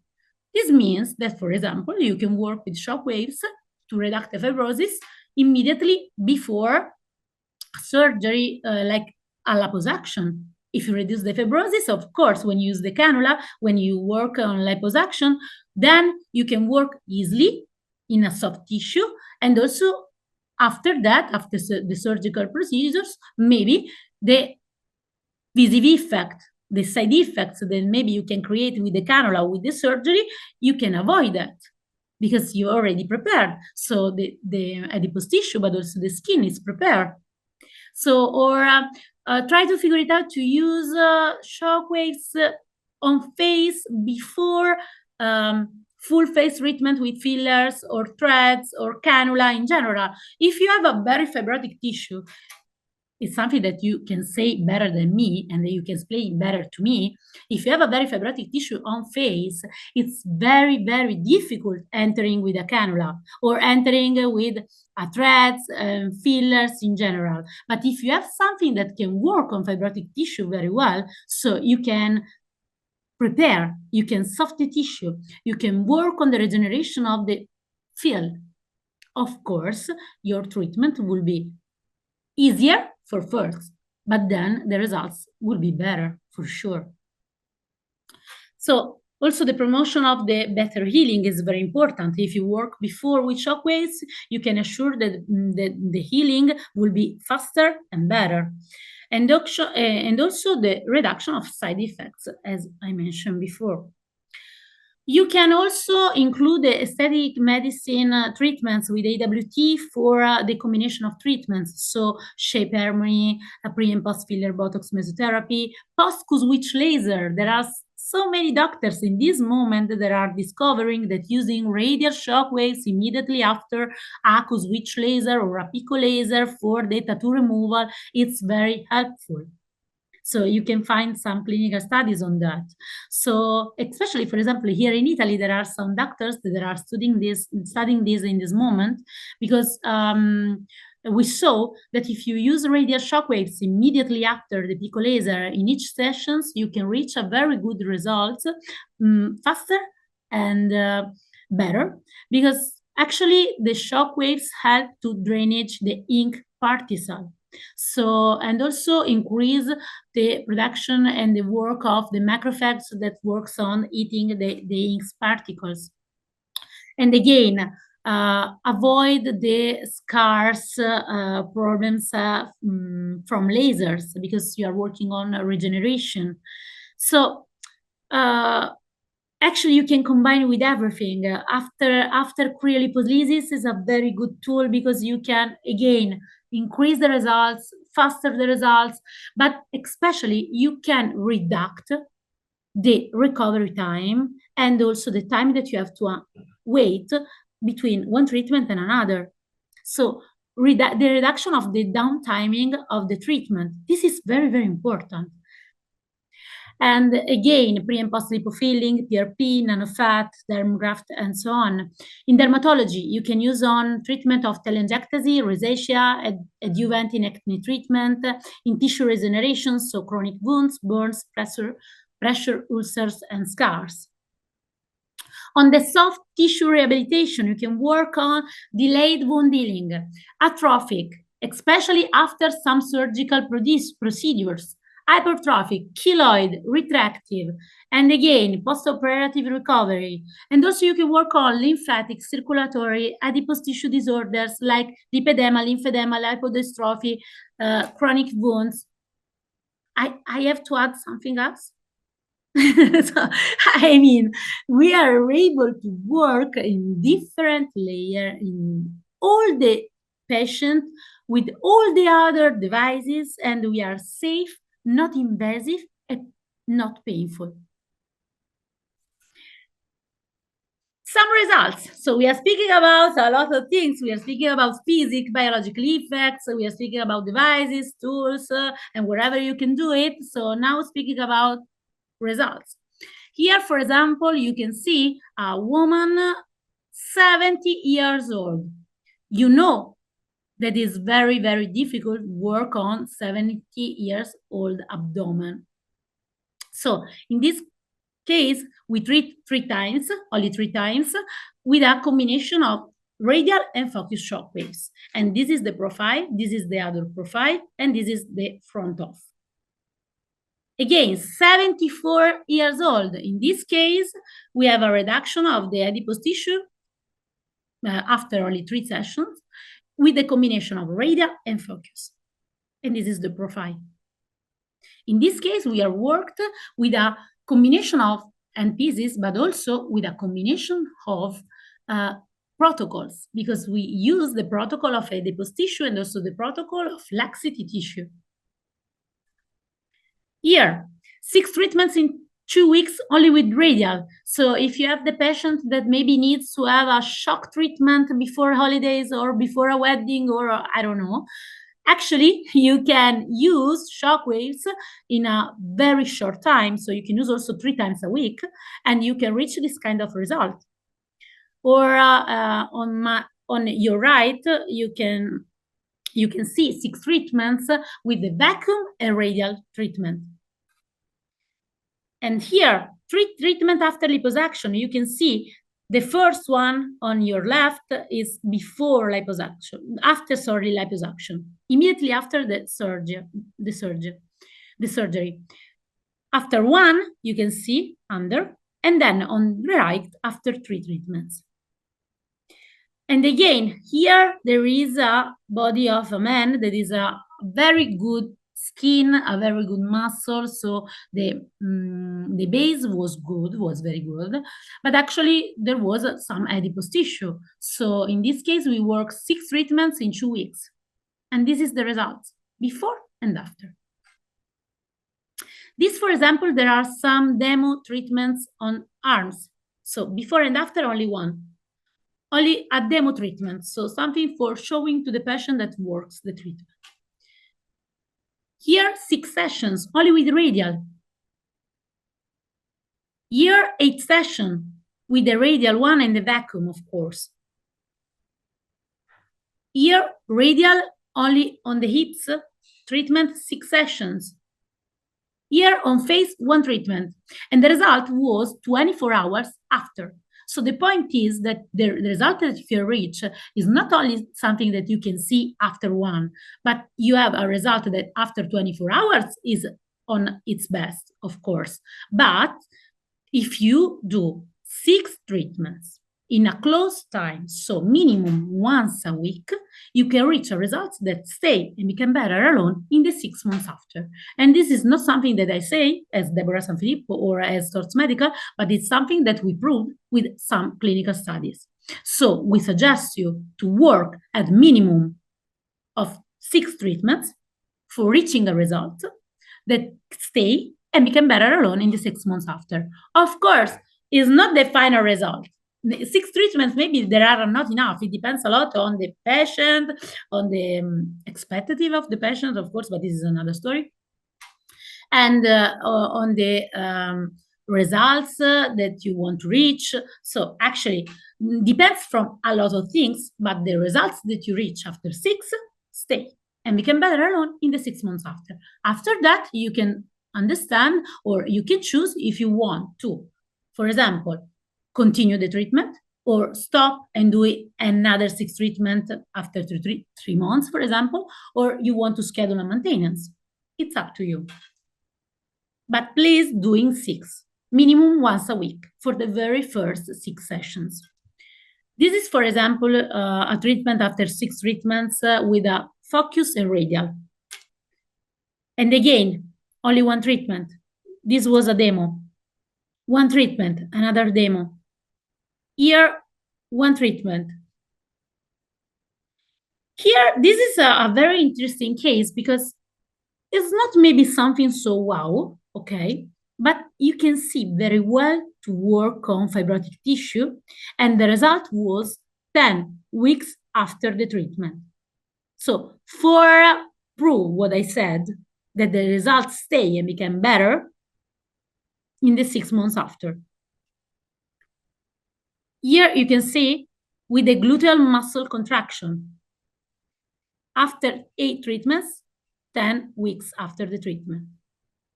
Speaker 2: This means that, for example, you can work with shock waves to reduce the fibrosis immediately before surgery, like a liposuction. If you reduce the fibrosis, of course, when you use the cannula, when you work on liposuction, then you can work easily in a soft tissue, and also after that, after the surgical procedures, maybe the visive effect, the side effects that maybe you can create with the cannula, with the surgery, you can avoid that because you already prepared. So the adipose tissue, but also the skin is prepared. So, or try to figure it out to use shockwaves on face before full face treatment with fillers or threads or cannula in general. If you have a very fibrotic tissue, it's something that you can say better than me, and that you can explain better to me. If you have a very fibrotic tissue on face, it's very, very difficult entering with a cannula or entering with a threads and fillers in general. But if you have something that can work on fibrotic tissue very well, so you can prepare, you can soft the tissue, you can work on the regeneration of the field. Of course, your treatment will be easier for first, but then the results will be better for sure. So also the promotion of the better healing is very important. If you work before with shockwaves, you can assure that the healing will be faster and better. And also the reduction of side effects, as I mentioned before. You can also include the aesthetic medicine treatments with AWT for the combination of treatments. So shape harmony, pre and post filler Botox mesotherapy, post switch laser. There are so many doctors in this moment that are discovering that using radial shock waves immediately after a switch laser or a pico laser for the tattoo removal, it's very helpful. So you can find some clinical studies on that. So especially, for example, here in Italy, there are some doctors that are studying this in this moment, because we saw that if you use radial shock waves immediately after the pico laser in each sessions, you can reach a very good result faster and better, because actually the shock waves help to drainage the ink particle. So, and also increase the production and the work of the macrophages that works on eating the ink particles. And again, avoid the scars problems from lasers, because you are working on regeneration. So actually, you can combine with everything. After cryolipolysis is a very good tool, because you can, again, increase the results, faster the results, but especially you can reduct the recovery time and also the time that you have to wait between one treatment and another. So the reduction of the downtiming of the treatment, this is very, very important. And again, pre and post lipofilling, PRP, nanofat, derm graft, and so on. In dermatology, you can use on treatment of telangiectasis, rosacea, adjuvantinectomy treatment, in tissue regeneration, so chronic wounds, burns, pressure ulcers, and scars. On the soft tissue rehabilitation, you can work on delayed wound healing, atrophic, especially after some surgical procedures, hypertrophic, keloid, retractive, and again, post-operative recovery. And also you can work on lymphatic, circulatory, adipose tissue disorders like lipedema, lymphedema, lipodystrophy, chronic wounds. I have to add something else. So, I mean, we are able to work in different layers in all the patients with all the other devices, and we are safe, not invasive, and not painful. Some results. So we are speaking about a lot of things. We are speaking about physics, biological effects. We are speaking about devices, tools, and wherever you can do it. So now speaking about results. Here, for example, you can see a woman 70 years old. You know that is very, very difficult work on 70 years old abdomen. So in this case, we treat only three times, with a combination of radial and focus shock waves. And this is the profile, this is the other profile, and this is the front off. Again, 74 years old. In this case, we have a reduction of the adipose tissue after only 3 sessions, with the combination of radial and focus. And this is the profile. In this case, we are worked with a combination of NPCs, but also with a combination of protocols, because we use the protocol of adipose tissue and also the protocol of laxity tissue. Here, 6 treatments in 2 weeks only with radial. So if you have the patient that maybe needs to have a shock treatment before holidays or before a wedding, or I don't know, actually you can use shock waves in a very short time. So you can use also 3 times a week, and you can reach this kind of result. Or on your right, you can see 6 treatments with the vacuum and radial treatment. And here, 3 treatments after liposuction. You can see the first one on your left is before liposuction, liposuction, immediately after the surgery. After 1, you can see under, and then on the right after 3 treatments. And again, here there is a body of a man that is a very good skin, a very good muscle. So the base was very good, but actually there was some adipose tissue. So in this case, we work 6 treatments in 2 weeks. And this is the results before and after. This, for example, there are some demo treatments on arms. So before and after, only 1. Only a demo treatment, so something for showing to the patient that works the treatment. Here, 6 sessions, only with radial. Here, 8 sessions, with the radial one and the vacuum, of course. Here, radial only on the hips treatment, 6 sessions. Here on face, 1 treatment. And the result was 24 hours after. So the point is that the result that you reach is not only something that you can see after one, but you have a result that after 24 hours is on its best, of course. But if you do 6 treatments in a close time, so minimum once a week, you can reach a result that stay and become better alone in the 6 months after. And this is not something that I say as Deborah Sanfilippo or as Torts Medical, but it's something that we proved with some clinical studies. So we suggest you to work at minimum of 6 treatments for reaching a result that stay and become better alone in the 6 months after. Of course, it's not the final result. 6 treatments, maybe there are not enough. It depends a lot on the patient, on the expectative of the patient, of course, but this is another story. And on the results that you want to reach. So actually, depends from a lot of things, but the results that you reach after 6 stay and become better alone in the 6 months after. After that, you can understand or you can choose if you want to, for example, continue the treatment or stop and do another 6 treatment after 3 months, for example, or you want to schedule a maintenance. It's up to you. But please doing 6, minimum once a week for the very first 6 sessions. This is, for example, a treatment after 6 treatments with a focus and radial. And again, only 1 treatment. This was a demo. 1 treatment, another demo. Here, 1 treatment. Here, this is a very interesting case because it's not maybe something so wow, okay, but you can see very well to work on fibrotic tissue, and the result was 10 weeks after the treatment. So for prove what I said, that the results stay and become better in the 6 months after. Here you can see with the gluteal muscle contraction. After 8 treatments, 10 weeks after the treatment.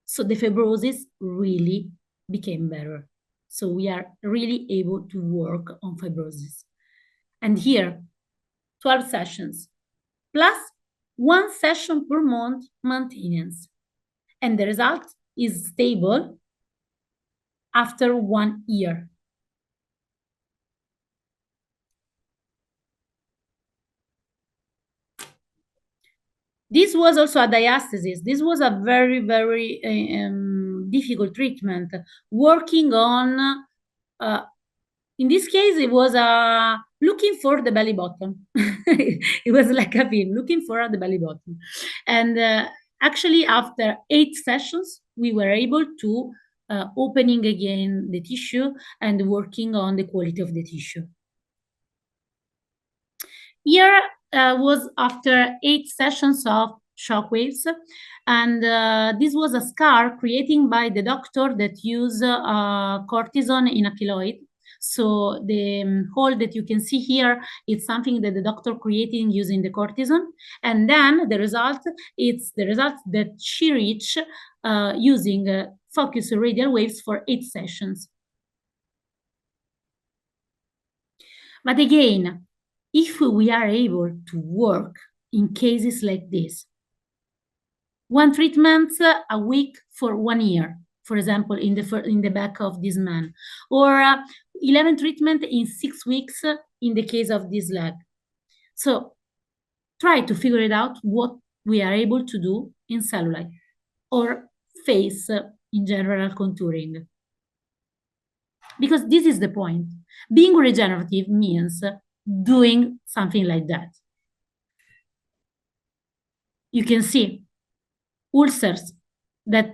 Speaker 2: So the fibrosis really became better. So we are really able to work on fibrosis. And here, 12 sessions, plus 1 session per month maintenance. And the result is stable after 1 year. This was also a diastasis. This was a very, very difficult treatment. Working on, in this case, it was looking for the belly button. It was like a film, looking for the belly button. And actually, after 8 sessions, we were able to opening again the tissue and working on the quality of the tissue. Here was after 8 sessions of shockwaves, and this was a scar created by the doctor that used cortisone in a keloid. So the hole that you can see here is something that the doctor created using the cortisone, and then the result, it's the result that she reached using focused radial waves for 8 sessions. But again, if we are able to work in cases like this, 1 treatment a week for 1 year, for example, in the back of this man, or 11 treatment in 6 weeks in the case of this leg. So try to figure it out what we are able to do in cellulite or face in general contouring. Because this is the point. Being regenerative means doing something like that. You can see ulcers that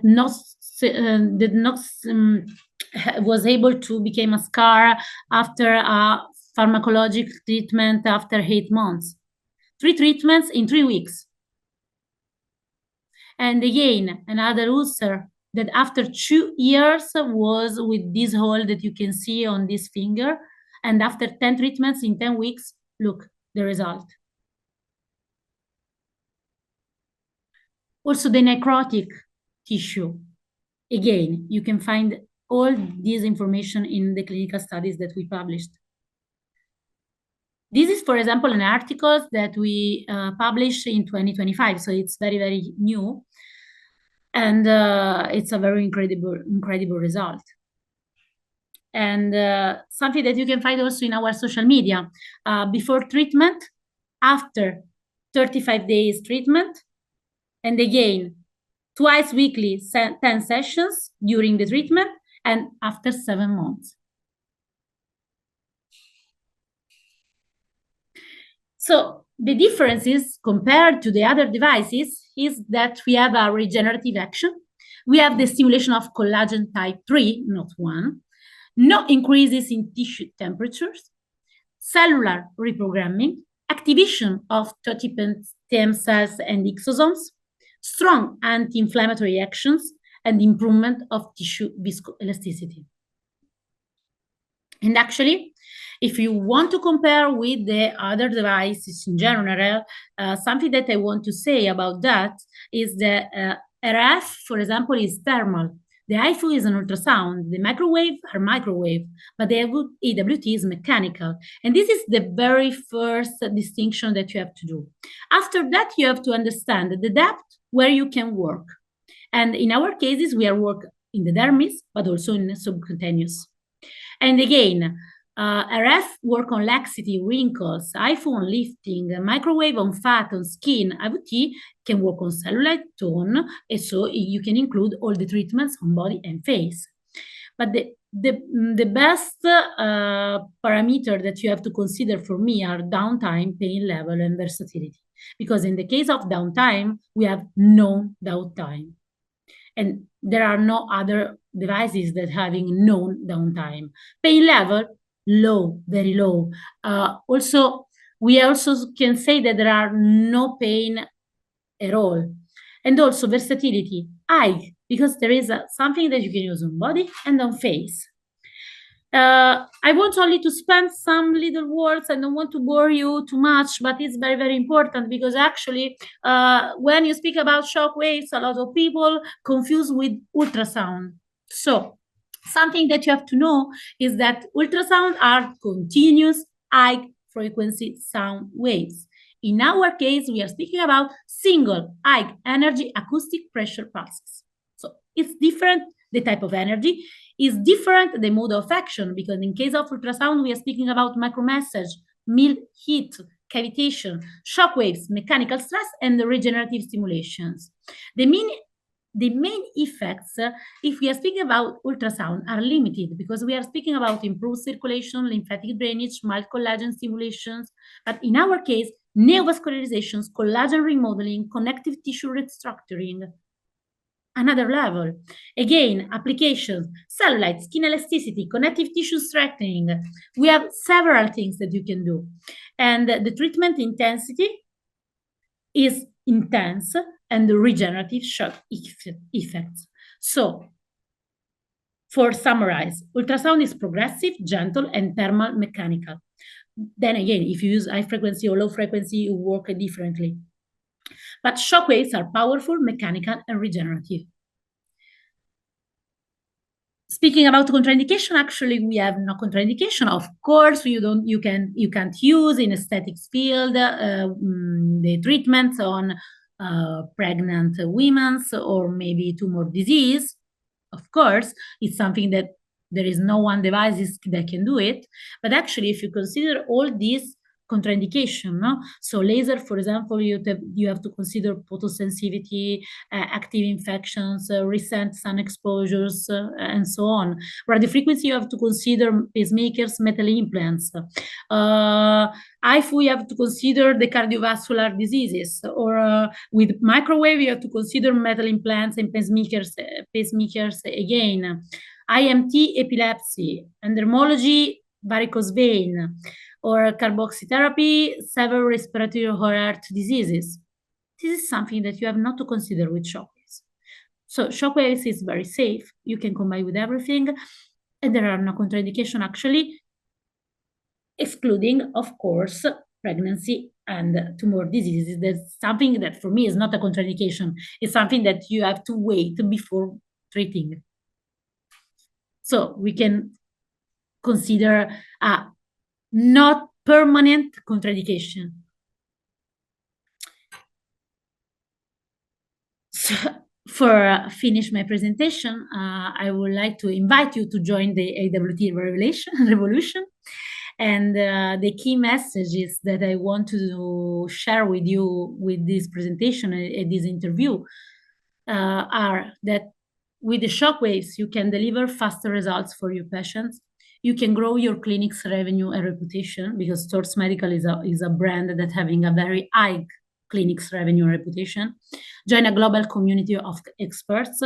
Speaker 2: was able to become a scar after a pharmacologic treatment after 8 months. 3 treatments in 3 weeks. And again, another ulcer that after 2 years was with this hole that you can see on this finger. And after 10 treatments in 10 weeks, look, the result. Also the necrotic tissue. Again, you can find all this information in the clinical studies that we published. This is, for example, an article that we published in 2025, so it's very, very new. And it's a very incredible result. And something that you can find also in our social media. Before treatment, after 35 days treatment, and again, twice weekly, 10 sessions during the treatment, and after 7 months. So the differences compared to the other devices is that we have a regenerative action. We have the stimulation of collagen type 3, not 1, no increases in tissue temperatures, cellular reprogramming, activation of totipen stem cells and exosomes, strong anti-inflammatory actions, and improvement of tissue viscoelasticity. And actually, if you want to compare with the other devices in general, something that I want to say about that is the RF, for example, is thermal. The HIFU is an ultrasound, the microwave are microwave, but the AWT is mechanical. And this is the very first distinction that you have to do. After that, you have to understand the depth where you can work. And in our cases, we are work in the dermis, but also in the subcutaneous. And again, RF work on laxity, wrinkles, iPhone lifting, microwave on fat, on skin. IoT can work on cellulite, tone, and so you can include all the treatments on body and face. But the best parameter that you have to consider for me are downtime, pain level, and versatility. Because in the case of downtime, we have no downtime. And there are no other devices that having known downtime. Pain level, low, very low. We also can say that there are no pain at all. And also versatility, high, because there is something that you can use on body and on face. I want only to spend some little words. I don't want to bore you too much, but it's very, very important because actually, when you speak about shock waves, a lot of people confuse with ultrasound. So something that you have to know is that ultrasound are continuous high frequency sound waves. In our case, we are speaking about single high energy acoustic pressure pulses. So it's different, the type of energy is different, the mode of action, because in case of ultrasound, we are speaking about micromassage, mild heat, cavitation, shock waves, mechanical stress, and the regenerative stimulations. The main effects, if we are speaking about ultrasound, are limited because we are speaking about improved circulation, lymphatic drainage, mild collagen stimulations. But in our case, neovascularizations, collagen remodeling, connective tissue restructuring, another level. Again, applications, cellulite, skin elasticity, connective tissue strengthening. We have several things that you can do. And the treatment intensity is intense and the regenerative shock effects. So, for summarize, ultrasound is progressive, gentle, and thermal mechanical. Then again, if you use high frequency or low frequency, you work differently. But shock waves are powerful, mechanical, and regenerative. Speaking about contraindication, actually, we have no contraindication. Of course, you can't use in aesthetics field the treatments on pregnant women or maybe tumor disease. Of course, it's something that there is no one device that can do it. But actually, if you consider all these contraindication, no? So laser, for example, you have to consider photosensitivity, active infections, recent sun exposures, and so on. Radiofrequency, you have to consider pacemakers, metal implants. IFU, you have to consider the cardiovascular diseases, or with microwave, you have to consider metal implants and pacemakers again. IMT, epilepsy, endermology, varicose vein, or carboxytherapy, several respiratory or heart diseases. This is something that you have not to consider with shockwaves. So shockwaves is very safe. You can combine with everything, and there are no contraindications actually, excluding, of course, pregnancy and tumor diseases. That's something that for me is not a contraindication. It's something that you have to wait before treating. So we can consider a not permanent contraindication. So for finish my presentation, I would like to invite you to join the AWT revolution. And the key messages that I want to share with you with this presentation and this interview are that with the shockwaves, you can deliver faster results for your patients. You can grow your clinic's revenue and reputation, because Storz Medical is a brand that having a very high clinic's revenue and reputation. Join a global community of experts,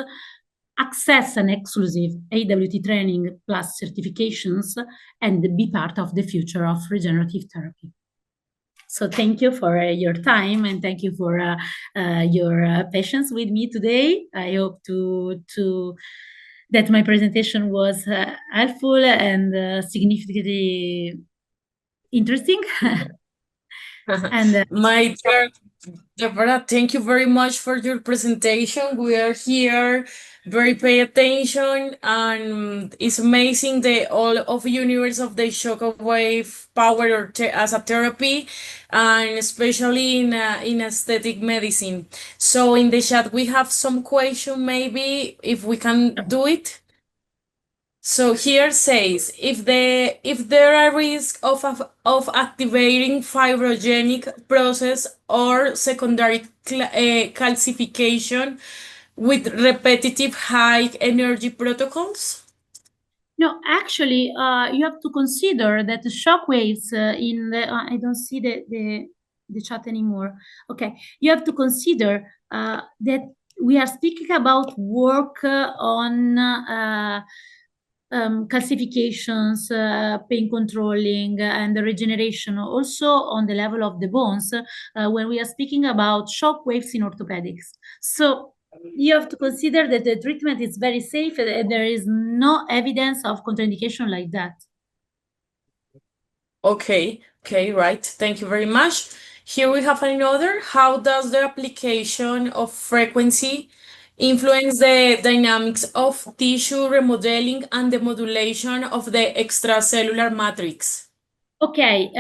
Speaker 2: access an exclusive AWT training plus certifications, and be part of the future of regenerative therapy. So thank you for your time, and thank you for your patience with me today. I hope that my presentation was helpful and significantly interesting. And
Speaker 3: My dear Deborah, thank you very much for your presentation. We are here, very pay attention, and it's amazing the all of universe of the shockwave power or as a therapy, and especially in aesthetic medicine. So in the chat we have some question, maybe if we can do it. So here says if there are risk of activating fibrogenic process or secondary calcification with repetitive high energy protocols.
Speaker 2: No, actually, you have to consider that the shock waves in the I don't see the chat anymore. Okay, you have to consider that we are speaking about work on calcifications, pain controlling, and the regeneration, also on the level of the bones, when we are speaking about shock waves in orthopedics. So you have to consider that the treatment is very safe and there is no evidence of contraindication like that.
Speaker 3: Okay, right. Thank you very much. Here we have another. How does the application of frequency influence the dynamics of tissue remodeling and the modulation of the extracellular matrix?
Speaker 2: Okay,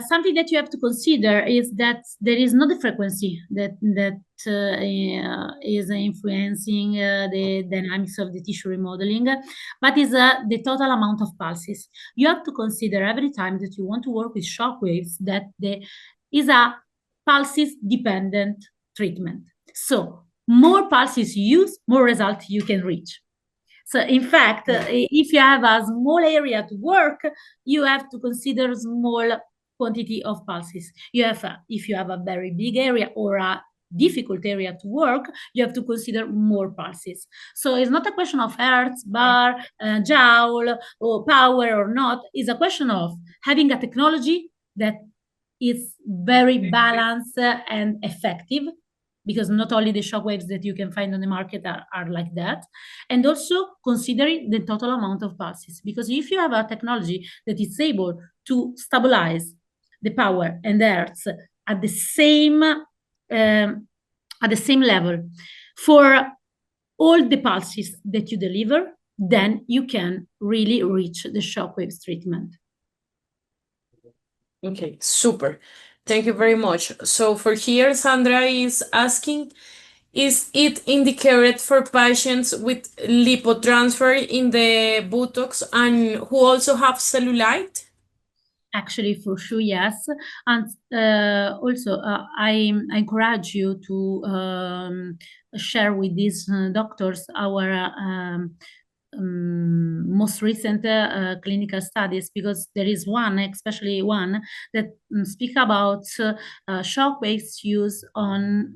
Speaker 2: something that you have to consider is that there is not the frequency that is influencing the dynamics of the tissue remodeling, but is the total amount of pulses. You have to consider every time that you want to work with shock waves that there is a pulses dependent treatment. So more pulses you use, more result you can reach. So in fact, if you have a small area to work, you have to consider small quantity of pulses. If you have a very big area or a difficult area to work, you have to consider more pulses. So it's not a question of hertz, bar, joule, or power or not. It's a question of having a technology that is very balanced and effective, because not only the shock waves that you can find on the market are like that, and also considering the total amount of pulses, because if you have a technology that is able to stabilize the power and the hertz at the same level for all the pulses that you deliver, then you can really reach the shock waves treatment.
Speaker 3: Okay, super. Thank you very much. So for here, Sandra is asking, is it indicated for patients with lipotransfer in the buttocks and who also have cellulite?
Speaker 2: Actually, for sure, yes. And also, I encourage you to share with these doctors our most recent clinical studies, because there is one, especially one, that speak about shock waves used on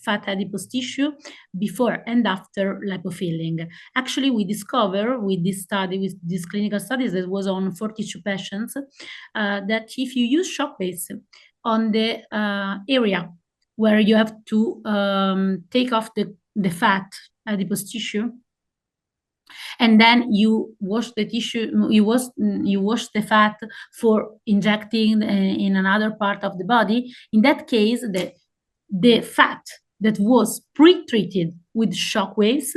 Speaker 2: fat adipose tissue before and after lipofilling. Actually, we discover with this study, with these clinical studies that was on 42 patients, that if you use shock waves on the area where you have to take off the fat adipose tissue, And then you wash the tissue, you wash the fat for injecting in another part of the body. In that case, the fat that was pre-treated with shock waves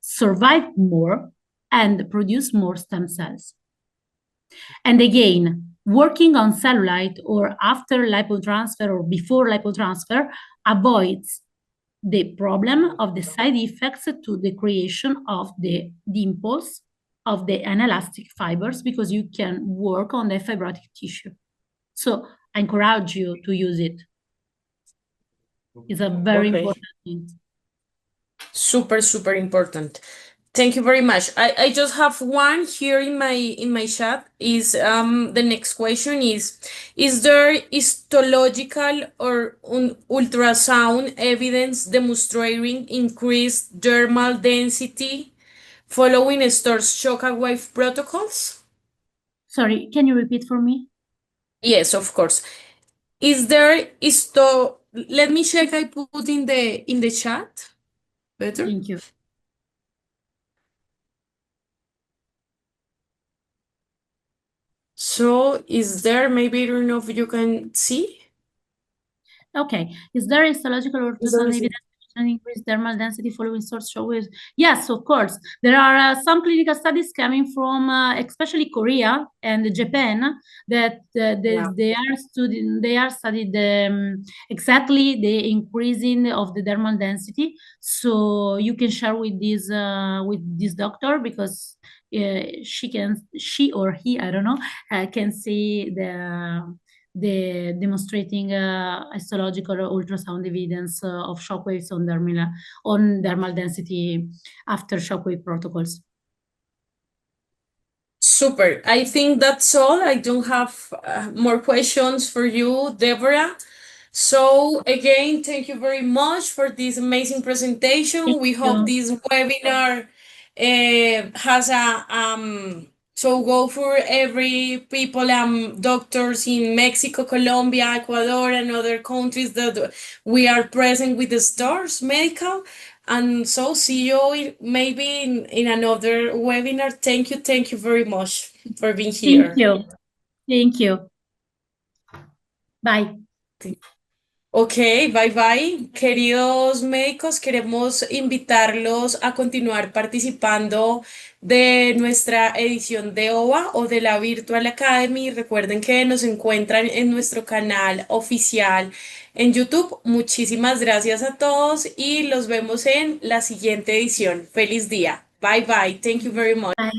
Speaker 2: survived more and produced more stem cells. And again, working on cellulite or after lipotransfer or before lipotransfer avoids the problem of the side effects to the creation of the dimples of the inelastic fibers, because you can work on the fibrotic tissue. So I encourage you to use it. It's a very important thing.
Speaker 3: Super, super important. Thank you very much. I just have one here in my chat. Is the next question is there histological or ultrasound evidence demonstrating increased dermal density following STOR's shock wave protocols?
Speaker 2: Sorry, can you repeat for me?
Speaker 3: Yes, of course. Let me check. I put in the chat. Better.
Speaker 2: Thank you.
Speaker 3: So is there, maybe I don't know if you can see?
Speaker 2: Okay. Is there histological ultrasound evidence and increased dermal density following source shock waves? Yes, of course. There are some clinical studies coming from especially Korea and Japan that they are studied exactly the increasing of the dermal density. So you can share with this doctor, because she or he, I don't know, can see the demonstrating histological ultrasound evidence of shock waves on dermal density after shock wave protocols.
Speaker 3: Super. I think that's all. I don't have more questions for you, Deborah. So again, thank you very much for this amazing presentation. We hope this webinar has a so go for every people doctors in Mexico, Colombia, Ecuador, and other countries that we are present with the STARS medical. And so see you maybe in another webinar. Thank you very much for being here.
Speaker 2: Thank you. Bye.
Speaker 3: Ok, bye bye. Queridos médicos, queremos invitarlos a continuar participando de nuestra edición de OVA o de la Virtual Academy. Recuerden que nos encuentran en nuestro canal oficial en YouTube. Muchísimas gracias a todos y los vemos en la siguiente edición. Feliz día. Bye bye. Thank you very much.
Speaker 2: Bye.